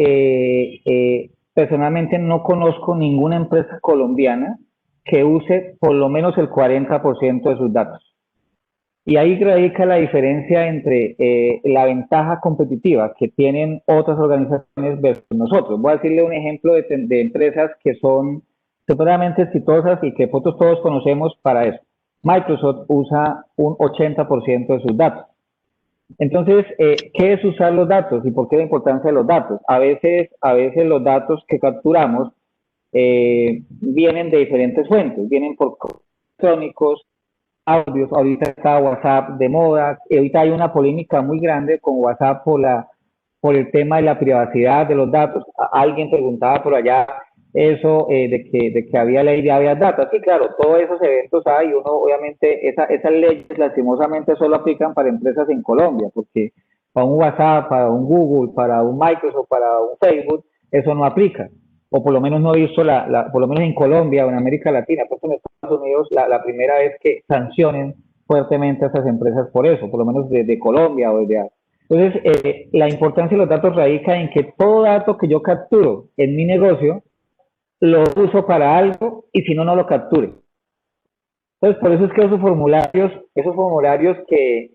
personalmente no conozco ninguna empresa colombiana que use por lo menos el 40% de sus datos. Y ahí radica la diferencia entre la ventaja competitiva que tienen otras organizaciones versus nosotros. Voy a decirle un ejemplo de empresas que son supremamente exitosas y que nosotros todos conocemos para eso. Microsoft usa un 80% de sus datos. Entonces, ¿qué es usar los datos y por qué la importancia de los datos? A veces los datos que capturamos vienen de diferentes fuentes, vienen por correos electrónicos, audios. Ahorita está WhatsApp de moda, ahorita hay una polémica muy grande con WhatsApp por el tema de la privacidad de los datos. Alguien preguntaba por allá eso de que había ley de habeas data. Sí, claro, todos esos eventos hay, uno obviamente, esas leyes lastimosamente solo aplican para empresas en Colombia, porque para un WhatsApp, para un Google, para un Microsoft, para un Facebook, eso no aplica. O por lo menos no he visto, por lo menos en Colombia o en América Latina, porque en Estados Unidos la primera vez que sancionen fuertemente a esas empresas por eso, por lo menos de Colombia o desde. Entonces, la importancia de los datos radica en que todo dato que yo capturo en mi negocio, lo uso para algo y si no, no lo capture. Entonces, por eso es que esos formularios que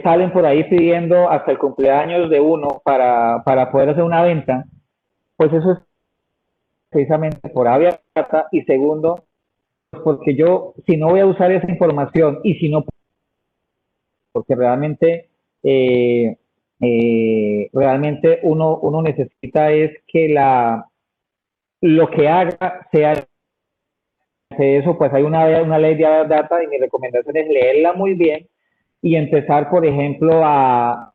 salen por ahí pidiendo hasta el cumpleaños de uno para poder hacer una venta, pues eso es precisamente por habeas data y segundo, porque yo, si no voy a usar esa información y si no, porque realmente uno necesita es que lo que haga sea eso, pues hay una ley de data y mi recomendación es leerla muy bien y empezar, por ejemplo, a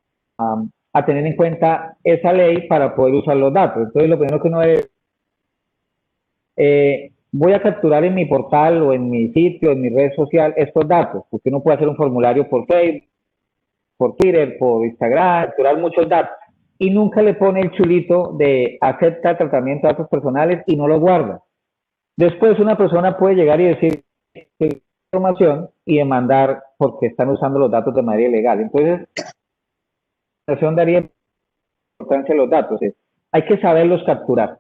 tener en cuenta esa ley para poder usar los datos. Entonces, lo primero que uno debe, voy a capturar en mi portal o en mi sitio, en mi red social, estos datos, porque uno puede hacer un formulario por Facebook, por Twitter, por Instagram, capturar muchos datos y nunca le pone el chulito de acepta tratamiento de datos personales y no lo guarda. Después una persona puede llegar y decir información y demandar porque están usando los datos de manera ilegal. Entonces, la relación daría importancia a los datos. Hay que saberlos capturar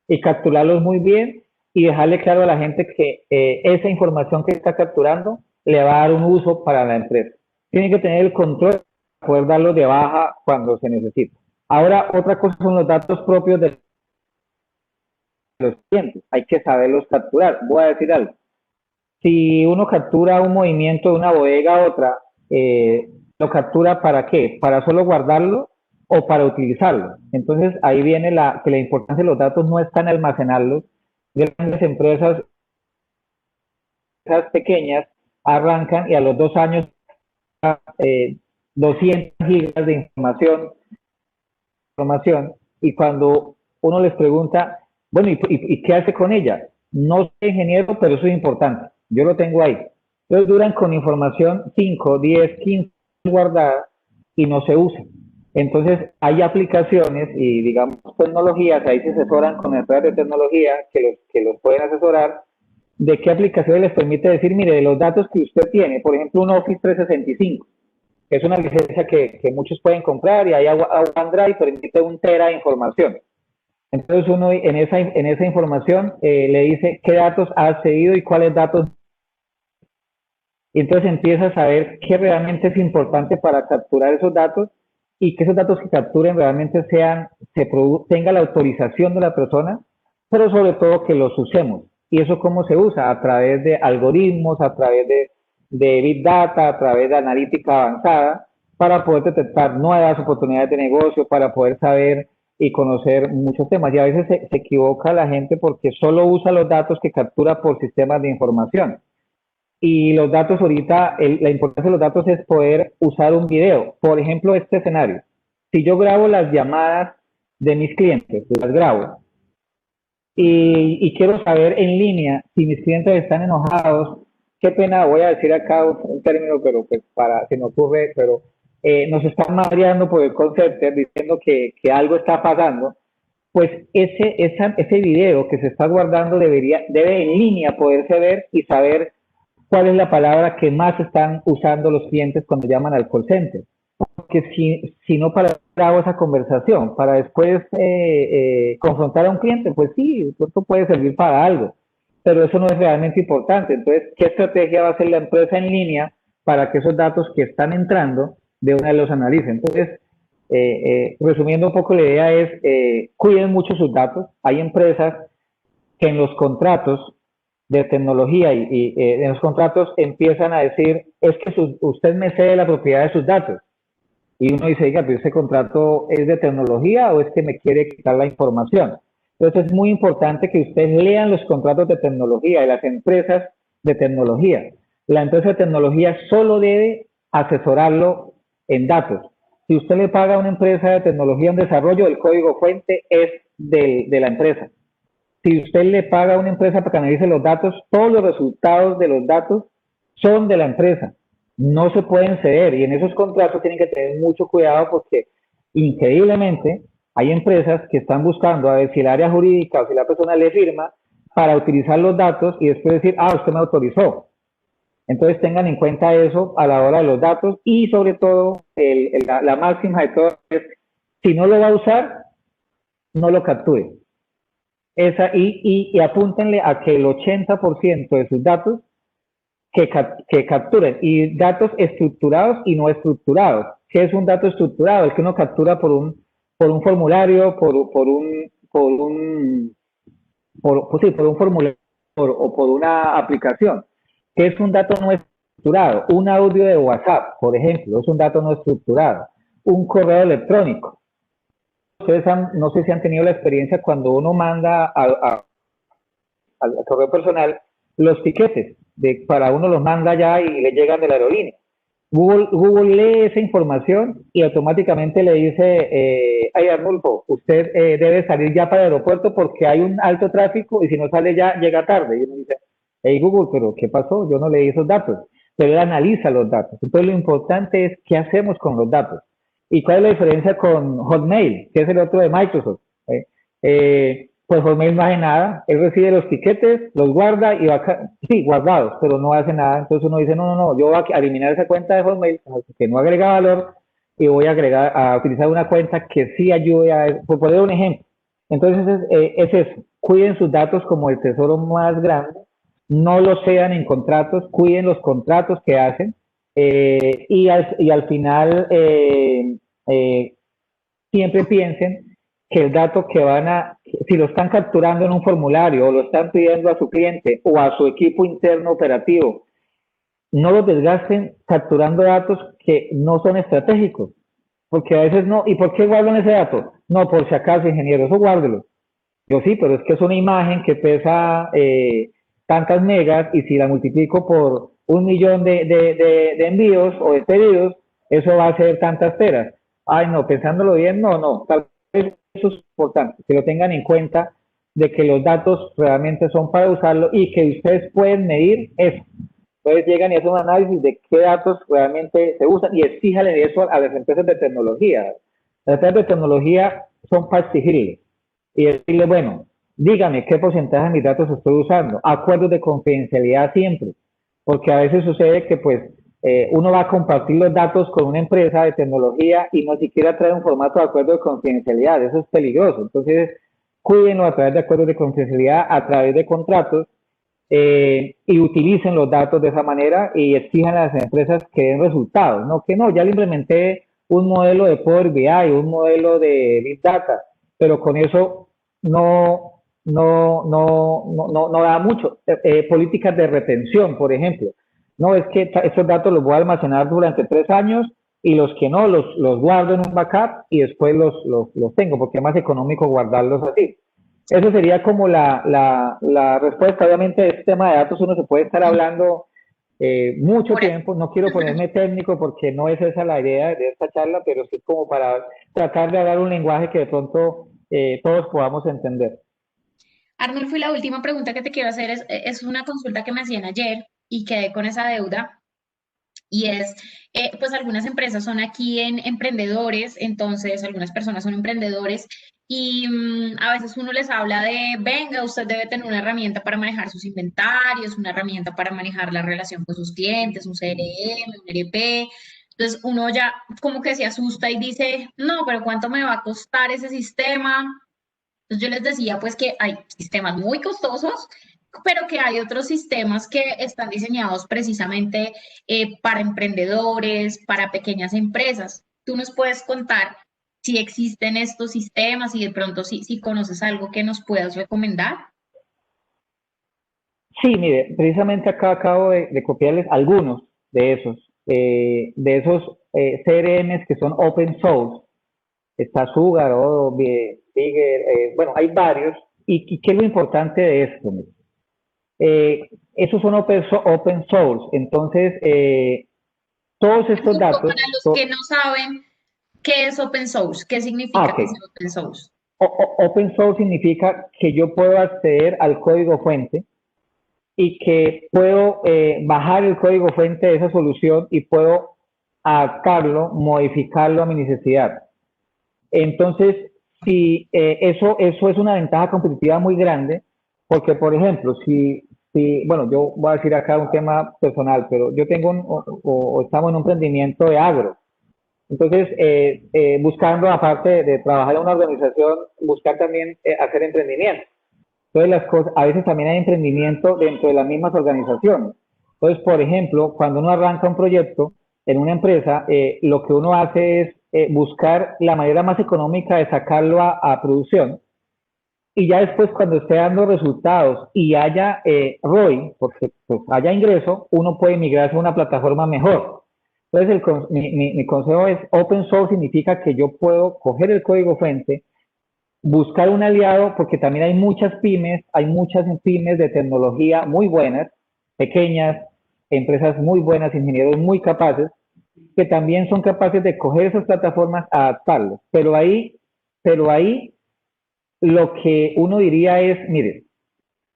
y capturarlos muy bien y dejarle claro a la gente que esa información que está capturando le va a dar un uso para la empresa. Tiene que tener el control para poder darlos de baja cuando se necesita. Ahora, otra cosa son los datos propios de los clientes. Hay que saberlos capturar. Voy a decir algo. Si uno captura un movimiento de una bodega a otra, ¿lo captura para qué? ¿Para solo guardarlo o para utilizarlo? Entonces, ahí viene que la importancia de los datos no está en almacenarlos. Grandes empresas pequeñas arrancan y a los 2 años 200 gigas de información y cuando uno les pregunta, bueno, ¿y qué hace con ella? No soy ingeniero, pero eso es importante. Yo lo tengo ahí. Entonces duran con información 5, 10, 15 guardada y no se usa. Entonces hay aplicaciones y digamos tecnologías, ahí se asesoran con empresas de tecnología que los pueden asesorar de qué aplicaciones les permite decir, mire, de los datos que usted tiene, por ejemplo un Office 365, que es una licencia que muchos pueden comprar y ahí OneDrive permite 1 tera de información. Entonces uno en esa información le dice qué datos ha accedido y cuáles datos. Y entonces empieza a saber qué realmente es importante para capturar esos datos y que esos datos que capturen realmente tenga la autorización de la persona, pero sobre todo que los usemos. ¿Y eso cómo se usa? A través de algoritmos, a través de Big Data, a través de analítica avanzada, para poder detectar nuevas oportunidades de negocio, para poder saber y conocer muchos temas. Y a veces se equivoca la gente porque solo usa los datos que captura por sistemas de información. Y los datos ahorita, la importancia de los datos es poder usar un video. Por ejemplo, este escenario. Si yo grabo las llamadas de mis clientes, las grabo, y quiero saber en línea si mis clientes están enojados, qué pena, voy a decir acá un término, pero pues se me ocurre, pero nos están mareando por el concepto, diciendo que algo está pasando, pues ese video que se está guardando debe en línea poderse ver y saber cuál es la palabra que más están usando los clientes cuando llaman al call center. Porque si no para esa conversación, para después confrontar a un cliente, pues sí, esto puede servir para algo, pero eso no es realmente importante. Entonces, ¿qué estrategia va a hacer la empresa en línea para que esos datos que están entrando de una vez los analice? Entonces, resumiendo un poco la idea es, cuiden mucho sus datos. Hay empresas que en los contratos de tecnología y en los contratos empiezan a decir, es que usted me cede la propiedad de sus datos. Y uno dice, oiga, pero ese contrato es de tecnología o es que me quiere quitar la información. Entonces es muy importante que ustedes lean los contratos de tecnología de las empresas de tecnología. La empresa de tecnología solo debe asesorarlo en datos. Si usted le paga a una empresa de tecnología un desarrollo, el código fuente es de la empresa. Si usted le paga a una empresa para que analice los datos, todos los resultados de los datos son de la empresa. No se pueden ceder y en esos contratos tienen que tener mucho cuidado porque increíblemente hay empresas que están buscando a ver si el área jurídica o si la persona le firma para utilizar los datos y después decir, usted me autorizó. Entonces tengan en cuenta eso a la hora de los datos y sobre todo la máxima de todo es, si no lo va a usar, no lo capture. Y apúntenle a que el 80% de sus datos que capturen, y datos estructurados y no estructurados. ¿Qué es un dato estructurado? El que uno captura por un formulario, por un formulario o por una aplicación. ¿Qué es un dato no estructurado? Un audio de WhatsApp, por ejemplo, es un dato no estructurado. Un correo electrónico. Ustedes no sé si han tenido la experiencia cuando uno manda al correo personal los tiquetes, para uno los manda ya y le llegan de la aerolínea. Google lee esa información y automáticamente le dice, ay Arnulfo, usted debe salir ya para el aeropuerto porque hay un alto tráfico y si no sale ya, llega tarde. Y uno dice, hey Google, pero ¿qué pasó? Yo no leí esos datos. Pero él analiza los datos. Entonces lo importante es qué hacemos con los datos. ¿Y cuál es la diferencia con Hotmail, que es el otro de Microsoft? Pues Hotmail no hace nada, él recibe los tiquetes, los guarda y sí, guardados, pero no hace nada. Entonces uno dice, no, yo voy a eliminar esa cuenta de Hotmail que no agrega valor y voy a utilizar una cuenta que sí ayude por poner un ejemplo. Entonces es eso, cuiden sus datos como el tesoro más grande, no los sean en contratos, cuiden los contratos que hacen y al final siempre piensen que el dato que si lo están capturando en un formulario o lo están pidiendo a su cliente o a su equipo interno operativo, no los desgasten capturando datos que no son estratégicos, porque a veces no, ¿y por qué guardan ese dato? No, por si acaso, ingeniero, eso guárdelo. Yo sí, pero es que es una imagen que pesa tantas megas y si la multiplico por 1 millón de envíos o de pedidos, eso va a ser tantas teras. Ay, no, pensándolo bien, no, tal vez eso es importante, que lo tengan en cuenta de que los datos realmente son para usarlo y que ustedes pueden medir eso. Entonces llegan y hacen un análisis de qué datos realmente se usan y exíjale eso a las empresas de tecnología. Las empresas de tecnología son para exigirle y decirle, bueno, dígame qué porcentaje de mis datos estoy usando. Acuerdos de confidencialidad siempre, porque a veces sucede que pues uno va a compartir los datos con una empresa de tecnología y no siquiera trae un formato de acuerdo de confidencialidad. Eso es peligroso. Entonces, cuídenlo a través de acuerdos de confidencialidad, a través de contratos, y utilicen los datos de esa manera y exijan a las empresas que den resultados, no que no, ya le implementé un modelo de Power BI, un modelo de Big Data, pero con eso no da mucho. Políticas de retención, por ejemplo. No, es que estos datos los voy a almacenar durante 3 años y los que no, los guardo en un backup y después los tengo, porque es más económico guardarlos así. Eso sería como la respuesta. Obviamente, de este tema de datos uno se puede estar hablando mucho tiempo. No quiero ponerme técnico porque no es esa la idea de esta charla, pero sí como para tratar de hablar un lenguaje que de pronto todos podamos entender. Arnulfo, y la última pregunta que te quiero hacer es una consulta que me hacían ayer y quedé con esa deuda. Y es, pues algunas empresas son aquí en emprendedores, entonces algunas personas son emprendedores y a veces uno les habla de, venga, usted debe tener una herramienta para manejar sus inventarios, una herramienta para manejar la relación con sus clientes, un CRM, un ERP. Entonces uno ya como que se asusta y dice, no, pero ¿cuánto me va a costar ese sistema? Entonces yo les decía pues que hay sistemas muy costosos, pero que hay otros sistemas que están diseñados precisamente para emprendedores, para pequeñas empresas. ¿Tú nos puedes contar si existen estos sistemas y de pronto si conoces algo que nos puedas recomendar? Sí, mire, precisamente acá acabo de copiarles algunos de esos CRMs que son open source. Está Sugar o Bigger, bueno, hay varios. ¿Y qué es lo importante de esto? Esos son open source, entonces todos estos Justo datos, para los que no saben qué es open source, qué significa que ok, sea open source. open source significa que yo puedo acceder al código fuente y que puedo bajar el código fuente de esa solución y puedo adaptarlo, modificarlo a mi necesidad. Entonces, si eso es una ventaja competitiva muy grande, porque, por ejemplo, bueno, yo voy a decir acá un tema personal, pero yo tengo o estamos en un emprendimiento de agro. Entonces, buscando, aparte de trabajar en una organización, buscar también hacer emprendimiento. Entonces, las cosas, a veces también hay emprendimiento dentro de las mismas organizaciones. Entonces, por ejemplo, cuando uno arranca un proyecto en una empresa, lo que uno hace es buscar la manera más económica de sacarlo a producción. Y ya después, cuando esté dando resultados y haya ROI, porque pues, haya ingreso, uno puede migrar a una plataforma mejor. Entonces, mi consejo es, open source significa que yo puedo coger el código fuente, buscar un aliado, porque también hay muchas pymes de tecnología muy buenas, pequeñas, empresas muy buenas, ingenieros muy capaces, que también son capaces de coger esas plataformas, adaptarlas. Pero ahí lo que uno diría es, mire,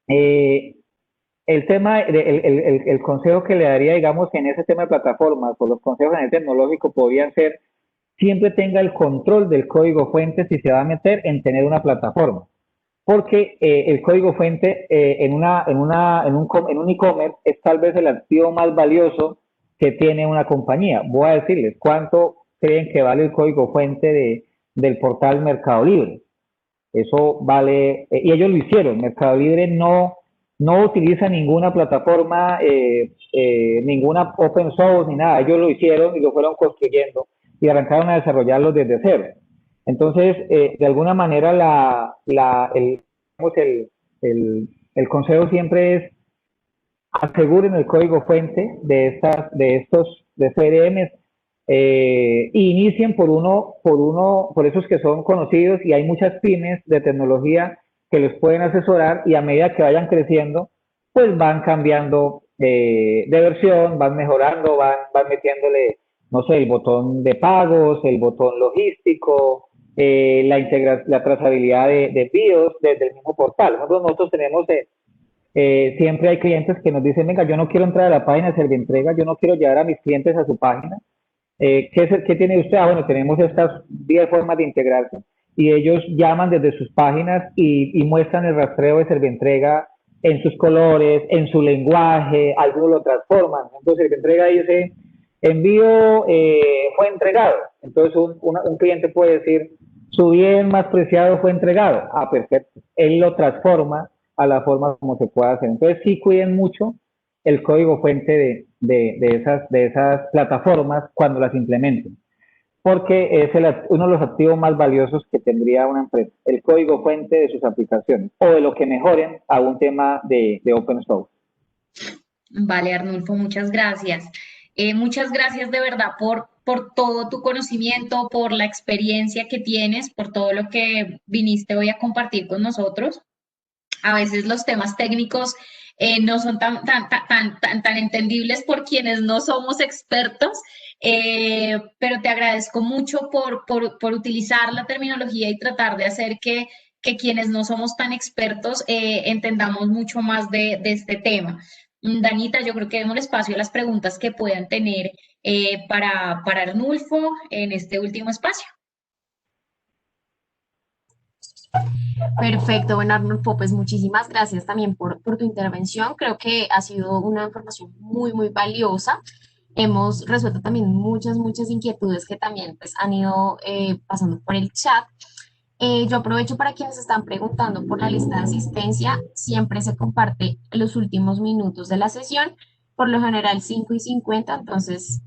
eh, el consejo que le daría, digamos, en ese tema de plataformas, o los consejos en el tecnológico podrían ser, siempre tenga el control del código fuente si se va a meter en tener una plataforma. Porque el código fuente en un e-commerce es tal vez el activo más valioso que tiene una compañía. Voy a decirles cuánto creen que vale el código fuente del portal Mercado Libre. Eso vale, y ellos lo hicieron. Mercado Libre no utiliza ninguna plataforma, ninguna open source ni nada. Ellos lo hicieron y lo fueron construyendo y arrancaron a desarrollarlo desde cero. Entonces, de alguna manera, el consejo siempre es aseguren el código fuente de CRMs, inicien por esos que son conocidos, y hay muchas pymes de tecnología que los pueden asesorar, y a medida que vayan creciendo, pues van cambiando de versión, van mejorando, van metiéndole, no sé, el botón de pagos, el botón logístico, la trazabilidad de envíos desde el mismo portal. Nosotros tenemos siempre hay clientes que nos dicen, venga, yo no quiero entrar a la página de Servientrega, yo no quiero llevar a mis clientes a su página. ¿Qué tiene usted? Bueno, tenemos estas 10 formas de integrarse, y ellos llaman desde sus páginas y muestran el rastreo de Servientrega en sus colores, en su lenguaje, algunos lo transforman. Entonces, Servientrega dice, envío fue entregado. Entonces, un cliente puede decir, su bien más preciado fue entregado. Ah, perfecto. Él lo transforma a la forma como se puede hacer. Entonces, sí cuiden mucho el código fuente de esas plataformas cuando las implementen, porque es uno de los activos más valiosos que tendría una empresa, el código fuente de sus aplicaciones o de lo que mejoren a un tema de open source. Vale, Arnulfo, muchas gracias. Muchas gracias de verdad por todo tu conocimiento, por la experiencia que tienes, por todo lo que viniste hoy a compartir con nosotros. A veces los temas técnicos no son tan entendibles por quienes no somos expertos, pero te agradezco mucho por utilizar la terminología y tratar de hacer que quienes no somos tan expertos entendamos mucho más de este tema. Danita, yo creo que demos espacio a las preguntas que puedan tener para Arnulfo en este último espacio. Perfecto, bueno, Arnulfo, pues muchísimas gracias también por tu intervención. Creo que ha sido una información muy, muy valiosa. Hemos resuelto también muchas inquietudes que también pues, han ido pasando por el chat. Yo aprovecho para quienes están preguntando por la lista de asistencia. Siempre se comparte los últimos minutos de la sesión, por lo general 5:50, entonces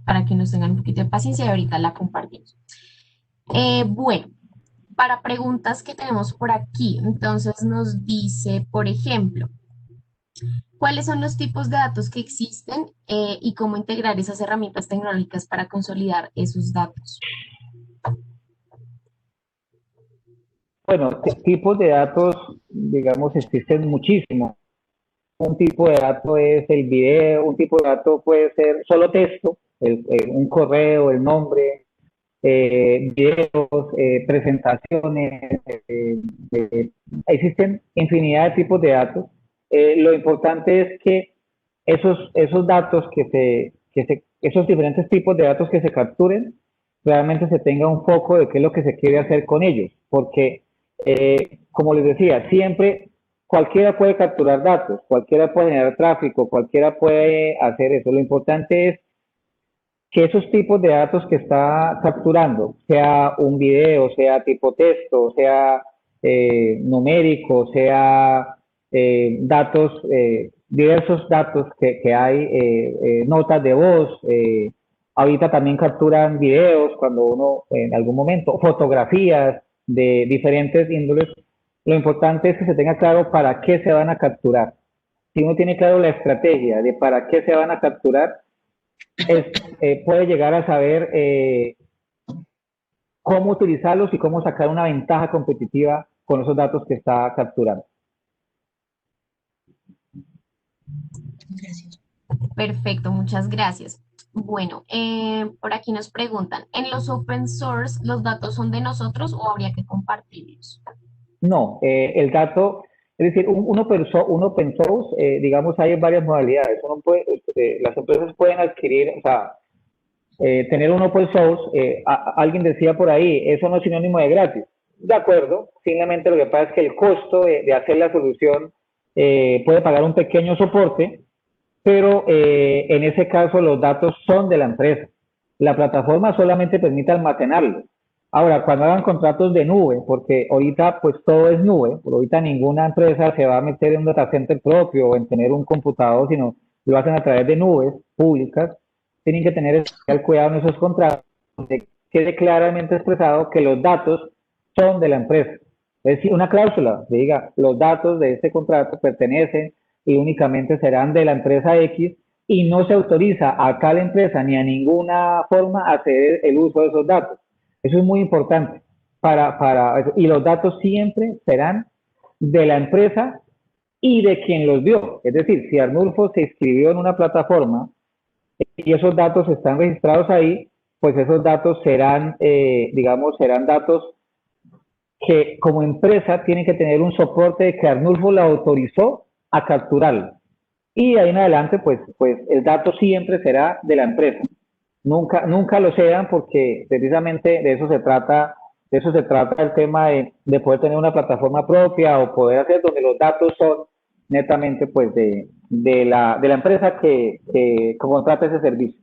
para que nos tengan un poquito de paciencia y ahorita la compartimos. Bueno, para preguntas que tenemos por aquí, entonces nos dice, por ejemplo, ¿cuáles son los tipos de datos que existen y cómo integrar esas herramientas tecnológicas para consolidar esos datos? Bueno, tipos de datos, digamos, existen muchísimos. Un tipo de dato es el video, un tipo de dato puede ser solo texto, un correo, el nombre, videos, presentaciones, existen infinidad de tipos de datos. Lo importante es que esos datos esos diferentes tipos de datos que se capturen, realmente se tenga un foco de qué es lo que se quiere hacer con ellos, porque, como les decía, siempre cualquiera puede capturar datos, cualquiera puede generar tráfico, cualquiera puede hacer eso. Lo importante es que esos tipos de datos que está capturando, sea un video, sea tipo texto, sea numérico, sea datos, diversos datos que hay, notas de voz, ahorita también capturan videos cuando uno en algún momento, fotografías de diferentes índoles. Lo importante es que se tenga claro para qué se van a capturar. Si uno tiene claro la estrategia de para qué se van a capturar, puede llegar a saber cómo utilizarlos y cómo sacar una ventaja competitiva con esos datos que está capturando. Gracias. Perfecto, muchas gracias. Bueno, por aquí nos preguntan, ¿en los open source los datos son de nosotros o habría que compartirlos? No, el dato, es decir, un open source, digamos, hay varias modalidades. Las empresas pueden adquirir, o sea, tener un open source, alguien decía por ahí, eso no es sinónimo de gratis. De acuerdo, simplemente lo que pasa es que el costo de hacer la solución puede pagar un pequeño soporte, pero en ese caso los datos son de la empresa. La plataforma solamente permite almacenarlos. Ahora, cuando hagan contratos de nube, porque ahorita pues todo es nube, por ahorita ninguna empresa se va a meter en un data center propio o en tener un computador, sino lo hacen a través de nubes públicas, tienen que tener especial cuidado en esos contratos, donde quede claramente expresado que los datos son de la empresa. Es decir, una cláusula que diga, los datos de este contrato pertenecen y únicamente serán de la empresa X y no se autoriza a tal empresa ni a ninguna forma hacer el uso de esos datos. Eso es muy importante y los datos siempre serán de la empresa y de quien los dio. Es decir, si Arnulfo se inscribió en una plataforma y esos datos están registrados ahí, pues esos datos serán, digamos, serán datos que como empresa tienen que tener un soporte de que Arnulfo la autorizó a capturarlo. Y de ahí en adelante, pues el dato siempre será de la empresa. Nunca lo sean porque precisamente de eso se trata el tema de poder tener una plataforma propia o poder hacer donde los datos son netamente pues de la empresa que contrata ese servicio.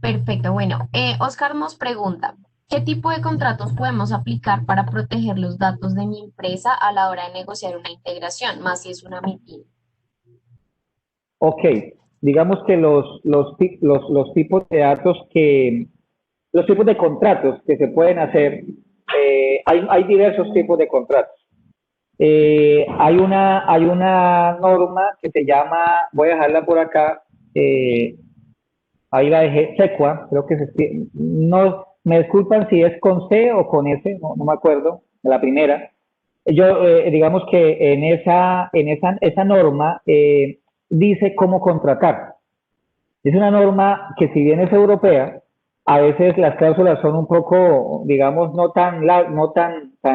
Perfecto. Bueno, Oscar nos pregunta, ¿qué tipo de contratos podemos aplicar para proteger los datos de mi empresa a la hora de negociar una integración, más si es una MIPYME? Ok, digamos que los tipos de datos los tipos de contratos que se pueden hacer, hay diversos tipos de contratos. Hay una norma que se llama, voy a dejarla por acá, ahí la dejé, SECUA, creo que no, me disculpan si es con C o con S, no me acuerdo, la primera. Yo, digamos que esa norma dice cómo contratar. Es una norma que si bien es europea, a veces las cláusulas son un poco, digamos, no tan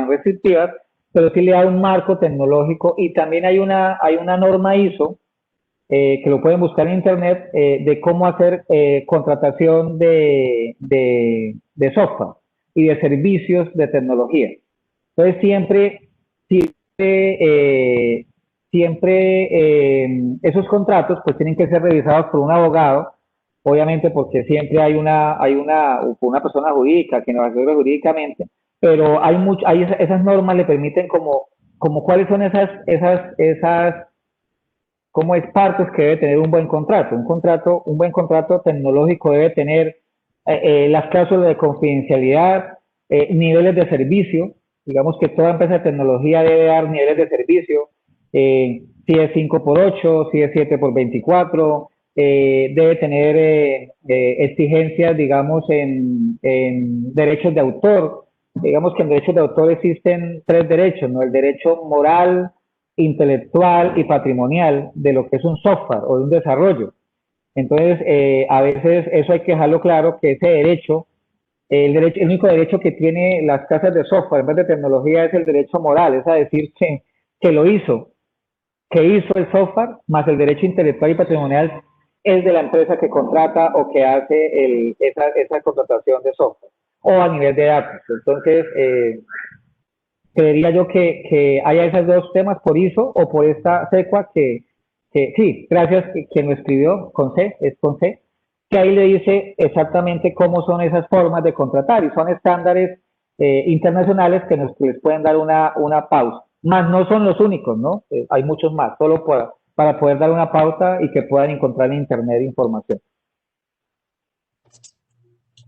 restrictivas, pero sí le da un marco tecnológico y también hay una norma ISO que lo pueden buscar en internet de cómo hacer contratación de software y de servicios de tecnología. Entonces siempre, eh, esos contratos pues tienen que ser revisados por un abogado, obviamente porque siempre hay una persona jurídica que nos asesora jurídicamente, pero esas normas le permiten como cuáles son esas como es partes que debe tener un buen contrato. Un buen contrato tecnológico debe tener las cláusulas de confidencialidad, niveles de servicio. Digamos que toda empresa de tecnología debe dar niveles de servicio, si es 5x8, si es 7x24, debe tener exigencias, digamos, en derechos de autor. Digamos que en derechos de autor existen tres derechos, ¿no? El derecho moral, intelectual y patrimonial de lo que es un software o de un desarrollo. Entonces, a veces eso hay que dejarlo claro, que ese derecho, el único derecho que tiene las casas de software en vez de tecnología es el derecho moral, es decir, que lo hizo, que hizo el software, más el derecho intelectual y patrimonial es de la empresa que contrata o que hace esa contratación de software o a nivel de datos. Entonces, creería yo que haya esos dos temas por ISO o por esta SECUA que sí, gracias quien lo escribió con C, es con C, que ahí le dice exactamente cómo son esas formas de contratar y son estándares internacionales que les pueden dar una pausa. Más no son los únicos, ¿no? Hay muchos más, solo para poder dar una pauta y que puedan encontrar en Internet información.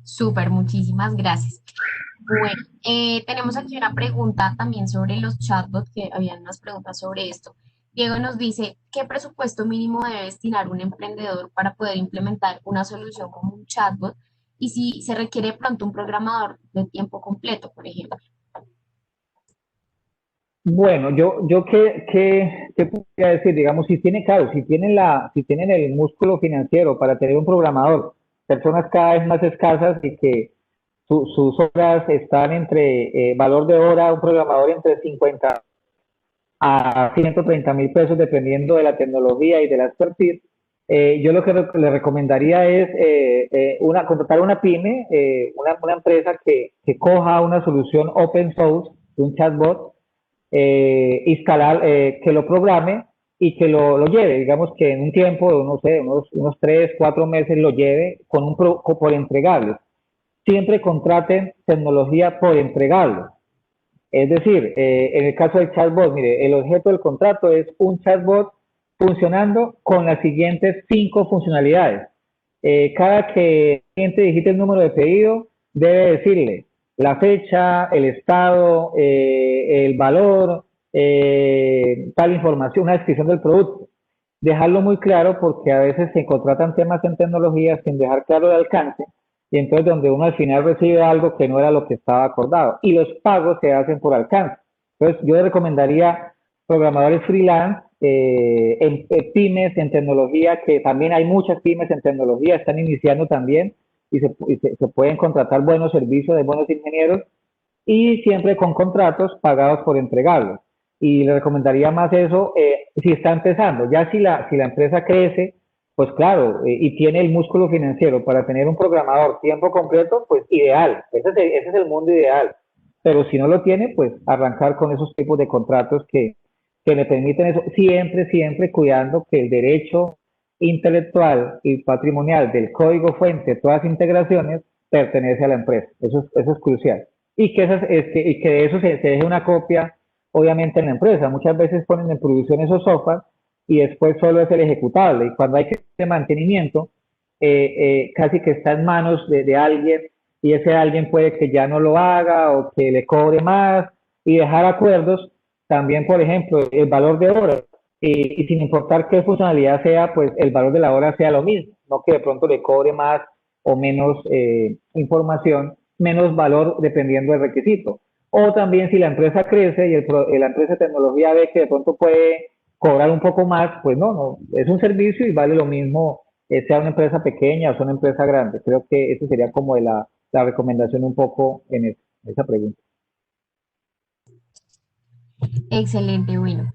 Súper, muchísimas gracias. Bueno, tenemos aquí una pregunta también sobre los chatbots, que habían unas preguntas sobre esto. Diego nos dice, ¿qué presupuesto mínimo debe destinar un emprendedor para poder implementar una solución como un chatbot? Y si se requiere de pronto un programador de tiempo completo, por ejemplo. Bueno, yo qué podría decir, digamos, claro, si tienen el músculo financiero para tener un programador, personas cada vez más escasas y que sus horas están valor de hora, un programador entre 50 a 130.000 pesos, dependiendo de la tecnología y de la expertise. Yo lo que le recomendaría es contratar una pyme, una empresa que coja una solución open source de un chatbot, instalar, que lo programe y que lo lleve, digamos que en un tiempo, no sé, unos 3, 4 meses lo lleve por entregable. Siempre contraten tecnología por entregable. Es decir, en el caso del chatbot, mire, el objeto del contrato es un chatbot funcionando con las siguientes 5 funcionalidades. Cada que el cliente digite el número de pedido, debe decirle la fecha, el estado, el valor, tal información, una descripción del producto. Dejarlo muy claro porque a veces se contratan temas en tecnología sin dejar claro el alcance y entonces donde uno al final recibe algo que no era lo que estaba acordado y los pagos se hacen por alcance. Entonces yo le recomendaría programadores freelance, en pymes en tecnología, que también hay muchas pymes en tecnología, están iniciando también y se pueden contratar buenos servicios de buenos ingenieros y siempre con contratos pagados por entregables. Y le recomendaría más eso si está empezando. Ya si la empresa crece, pues claro, y tiene el músculo financiero para tener un programador tiempo completo, pues ideal. Ese es el mundo ideal. Pero si no lo tiene, pues arrancar con esos tipos de contratos que le permiten eso, siempre cuidando que el derecho intelectual y patrimonial del código fuente, todas las integraciones, pertenece a la empresa. Eso es crucial. Y que de eso se deje una copia, obviamente, en la empresa. Muchas veces ponen en producción esos software y después solo es el ejecutable. Y cuando hay que hacer mantenimiento, casi que está en manos de alguien y ese alguien puede que ya no lo haga o que le cobre más y dejar acuerdos. También, por ejemplo, el valor de hora. Y sin importar qué funcionalidad sea, pues el valor de la hora sea lo mismo, no que de pronto le cobre más o menos información, menos valor dependiendo del requisito. O también si la empresa crece y la empresa de tecnología ve que de pronto puede cobrar un poco más, pues no, es un servicio y vale lo mismo, sea una empresa pequeña o sea una empresa grande. Creo que eso sería como la recomendación un poco en esa pregunta. Excelente, bueno.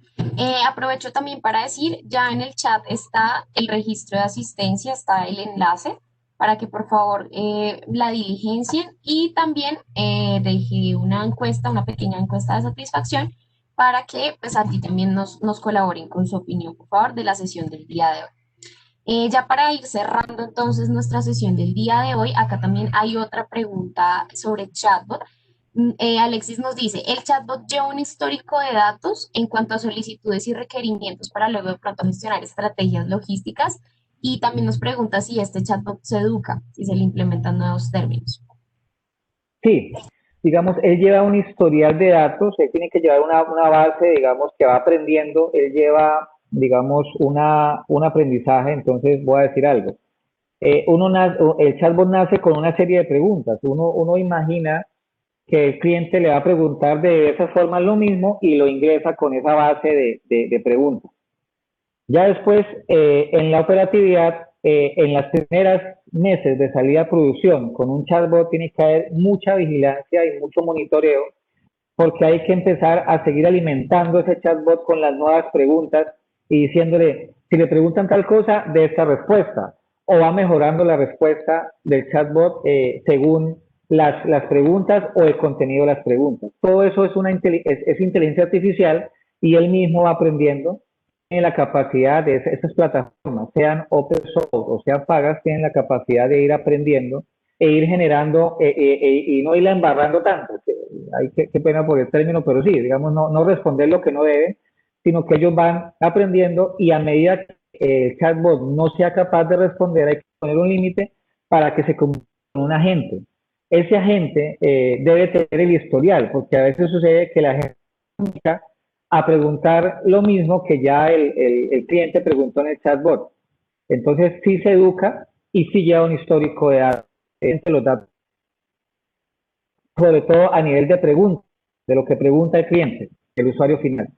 Aprovecho también para decir, ya en el chat está el registro de asistencia, está el enlace para que por favor la diligencien y también dejé una encuesta, una pequeña encuesta de satisfacción para que pues a ti también nos colaboren con su opinión, por favor, de la sesión del día de hoy. Ya para ir cerrando entonces nuestra sesión del día de hoy, acá también hay otra pregunta sobre chatbot. Alexis nos dice, ¿el chatbot lleva un histórico de datos en cuanto a solicitudes y requerimientos para luego de pronto gestionar estrategias logísticas? Y también nos pregunta si este chatbot se educa, si se le implementan nuevos términos. Sí, digamos, él lleva un historial de datos, él tiene que llevar una base, digamos, que va aprendiendo, él lleva, digamos, un aprendizaje, entonces voy a decir algo. El chatbot nace con una serie de preguntas. Uno imagina que el cliente le va a preguntar de esa forma lo mismo y lo ingresa con esa base de preguntas. Ya después, en la operatividad, en las primeras meses de salida a producción, con un chatbot tiene que haber mucha vigilancia y mucho monitoreo, porque hay que empezar a seguir alimentando ese chatbot con las nuevas preguntas y diciéndole, si le preguntan tal cosa, de esta respuesta, o va mejorando la respuesta del chatbot según las preguntas o el contenido de las preguntas. Todo eso es inteligencia artificial y él mismo va aprendiendo. Tiene la capacidad de esas plataformas, sean open source o sean pagas, tienen la capacidad de ir aprendiendo e ir generando y no irla embarrando tanto. Qué pena por el término, pero sí, digamos, no responder lo que no debe, sino que ellos van aprendiendo y a medida que el chatbot no sea capaz de responder, hay que poner un límite para que se comunique con un agente. Ese agente debe tener el historial, porque a veces sucede que la gente comunica a preguntar lo mismo que ya el cliente preguntó en el chatbot. Entonces sí se educa y sí lleva un histórico de datos, entre los datos, sobre todo a nivel de pregunta, de lo que pregunta el cliente, el usuario final.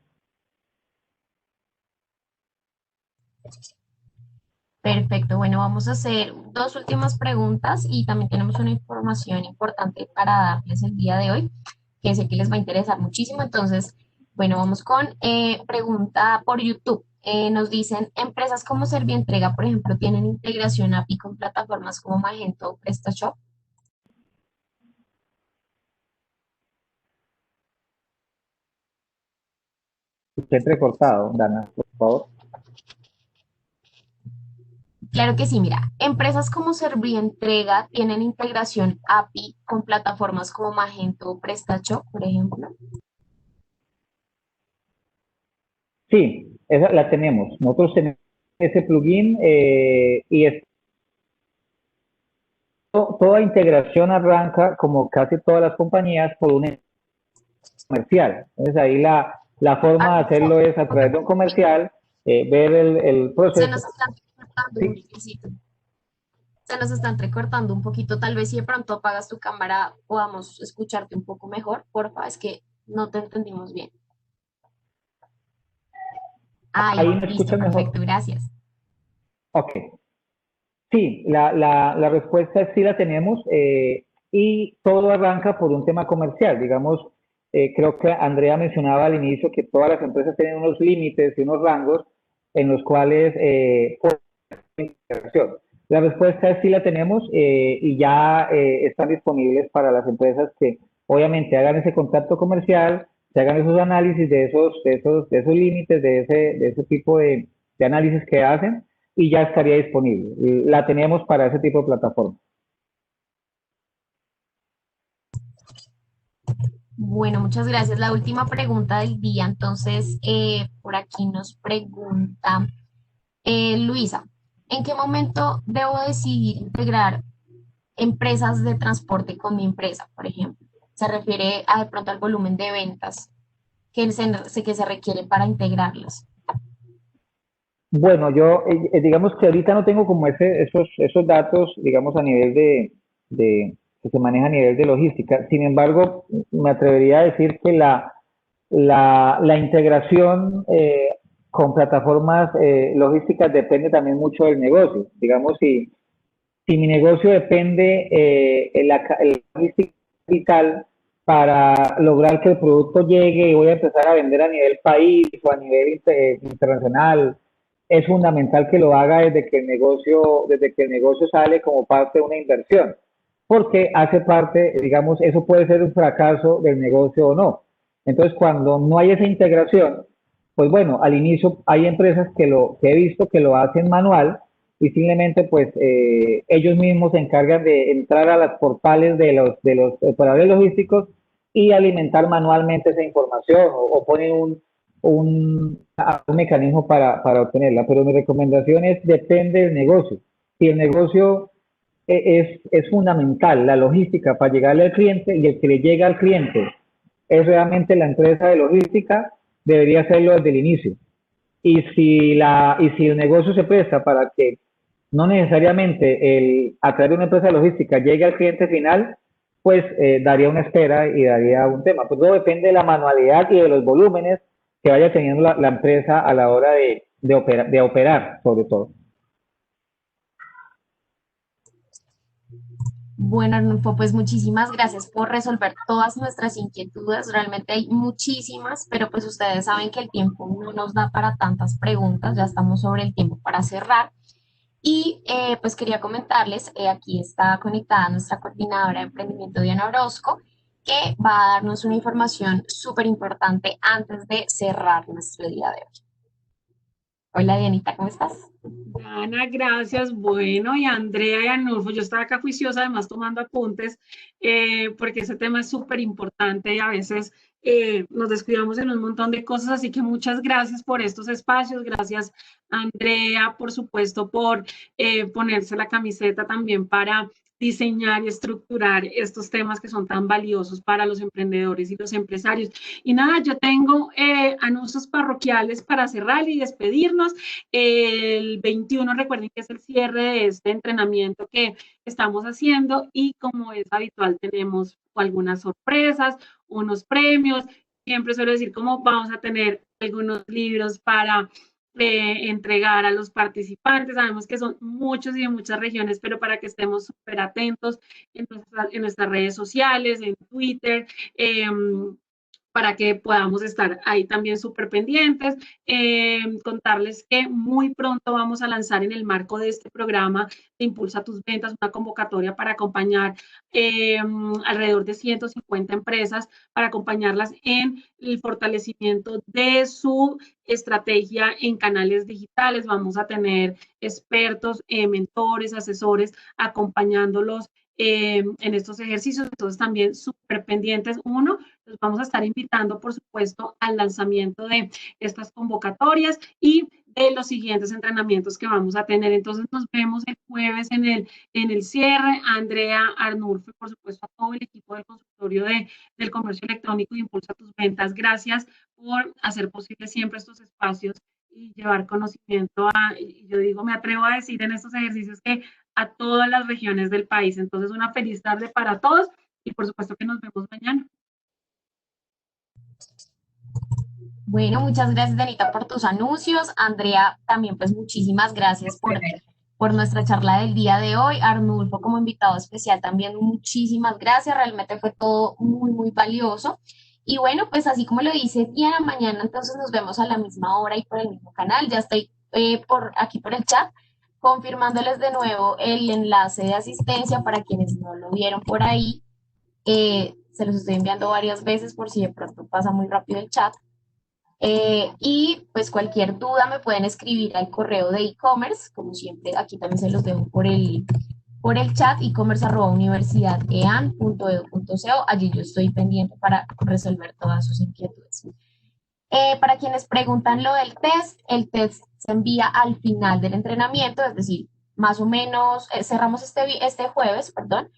Perfecto, bueno, vamos a hacer dos últimas preguntas y también tenemos una información importante para darles el día de hoy, que sé que les va a interesar muchísimo. Entonces, bueno, vamos con pregunta por YouTube. Nos dicen, empresas como Servientrega, por ejemplo, tienen integración API con plataformas como Magento o PrestaShop. Usted entrecortado, Dana, por favor. Claro que sí, mira, empresas como Servientrega tienen integración API con plataformas como Magento o PrestaShop, por ejemplo. Sí, esa la tenemos. Nosotros tenemos ese plugin toda integración arranca, como casi todas las compañías, por un comercial. Entonces ahí la forma de hacerlo es a través de un comercial, ver el Se nos proceso. está recortando un Sí, requisito. Se nos está entrecortando un poquito. Tal vez si de pronto apagas tu cámara podamos escucharte un poco mejor. Porfa, es que no te entendimos bien. Ay, ahí me listo, escuchan mejor. perfecto, gracias. Ok. Sí, la respuesta es sí la tenemos y todo arranca por un tema comercial. Digamos, creo que Andrea mencionaba al inicio que todas las empresas tienen unos límites y unos rangos en los cuales integración. La respuesta es sí la tenemos y ya están disponibles para las empresas que obviamente hagan ese contacto comercial, se hagan esos análisis de esos límites, de ese tipo de análisis que hacen y ya estaría disponible. La tenemos para ese tipo de plataforma. Bueno, muchas gracias. La última pregunta del día, entonces, por aquí nos pregunta Luisa, ¿en qué momento debo decidir integrar empresas de transporte con mi empresa, por ejemplo? Se refiere a de pronto al volumen de ventas que se requiere para integrarlas. Bueno, yo digamos que ahorita no tengo como esos datos, digamos, a nivel que se maneja a nivel de logística. Sin embargo, me atrevería a decir que la integración con plataformas logísticas depende también mucho del negocio. Digamos, si mi negocio depende el logística vital para lograr que el producto llegue y voy a empezar a vender a nivel país o a nivel internacional, es fundamental que lo haga desde que el negocio sale como parte de una inversión, porque hace parte, digamos, eso puede ser un fracaso del negocio o no. Entonces, cuando no hay esa integración, pues bueno, al inicio hay empresas que he visto que lo hacen manual y simplemente pues ellos mismos se encargan de entrar a las portales de los operadores logísticos y alimentar manualmente esa información o ponen un mecanismo obtenerla. Pero mi recomendación es, depende del negocio. Si el negocio es fundamental, la logística para llegarle al cliente y el que le llega al cliente es realmente la empresa de logística, debería hacerlo desde el inicio. Y si el negocio se presta para que no necesariamente a través de una empresa de logística llegue al cliente final, pues daría una espera y daría un tema. Pues todo depende de la manualidad y de los volúmenes que vaya teniendo la empresa a la hora de operar, sobre todo. Bueno, Arnulfo, pues muchísimas gracias por resolver todas nuestras inquietudes. Realmente hay muchísimas, pero pues ustedes saben que el tiempo no nos da para tantas preguntas. Ya estamos sobre el tiempo para cerrar. Y pues quería comentarles, aquí está conectada nuestra coordinadora de emprendimiento, Diana Orozco, que va a darnos una información súper importante antes de cerrar nuestro día de hoy. Hola, Dianita, ¿cómo estás? Ana, gracias. Bueno, y Andrea y Arnulfo, yo estaba acá juiciosa, además tomando apuntes, porque ese tema es súper importante y a veces nos descuidamos en un montón de cosas, así que muchas gracias por estos espacios. Gracias, Andrea, por supuesto, por ponerse la camiseta también para diseñar y estructurar estos temas que son tan valiosos para los emprendedores y los empresarios. Y nada, yo tengo anuncios parroquiales para cerrar y despedirnos. El 21, recuerden que es el cierre de este entrenamiento que estamos haciendo y como es habitual tenemos algunas sorpresas, unos premios. Siempre suelo decir cómo vamos a tener algunos libros para entregar a los participantes. Sabemos que son muchos y de muchas regiones, pero para que estemos súper atentos en nuestras redes sociales, en Twitter, para que podamos estar ahí también súper pendientes. Contarles que muy pronto vamos a lanzar en el marco de este programa de Impulsa tus Ventas una convocatoria para acompañar alrededor de 150 empresas, para acompañarlas en el fortalecimiento de su estrategia en canales digitales. Vamos a tener expertos, mentores, asesores acompañándolos en estos ejercicios. Entonces también súper pendientes. Uno, los vamos a estar invitando, por supuesto, al lanzamiento de estas convocatorias y de los siguientes entrenamientos que vamos a tener. Entonces nos vemos el jueves en el cierre. Andrea, Arnulfo, por supuesto, a todo el equipo del consultorio del comercio electrónico y Impulsa tus Ventas. Gracias por hacer posible siempre estos espacios y llevar conocimiento yo digo, me atrevo a decir en estos ejercicios que a todas las regiones del país. Entonces, una feliz tarde para todos y por supuesto que nos vemos mañana. Bueno, muchas gracias, Danita, por tus anuncios. Andrea, también pues muchísimas gracias por nuestra charla del día de hoy. Arnulfo, como invitado especial, también muchísimas gracias. Realmente fue todo muy, muy valioso. Y bueno, pues así como lo dice Diana, mañana entonces nos vemos a la misma hora y por el mismo canal. Ya estoy aquí por el chat confirmándoles de nuevo el enlace de asistencia para quienes no lo vieron por ahí. Se los estoy enviando varias veces por si de pronto pasa muy rápido el chat. Y pues cualquier duda me pueden escribir al correo de e-commerce, como siempre, aquí también se los dejo por el chat, e-commerce@universidadean.edu.co. Allí yo estoy pendiente para resolver todas sus inquietudes. Para quienes preguntan lo del test, el test se envía al final del entrenamiento, es decir, más o menos, cerramos este jueves, perdón,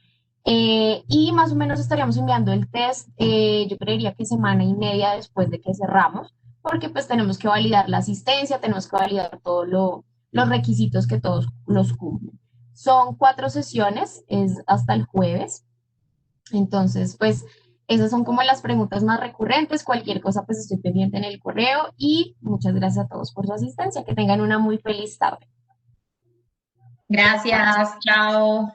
y más o menos estaríamos enviando el test, yo creería que semana y media después de que cerramos, porque pues tenemos que validar la asistencia, tenemos que validar todos los requisitos que todos los cumplen. Son 4 sesiones, es hasta el jueves. Entonces, pues esas son como las preguntas más recurrentes. Cualquier cosa, pues estoy pendiente en el correo y muchas gracias a todos por su asistencia. Que tengan una muy feliz tarde. Gracias, chao.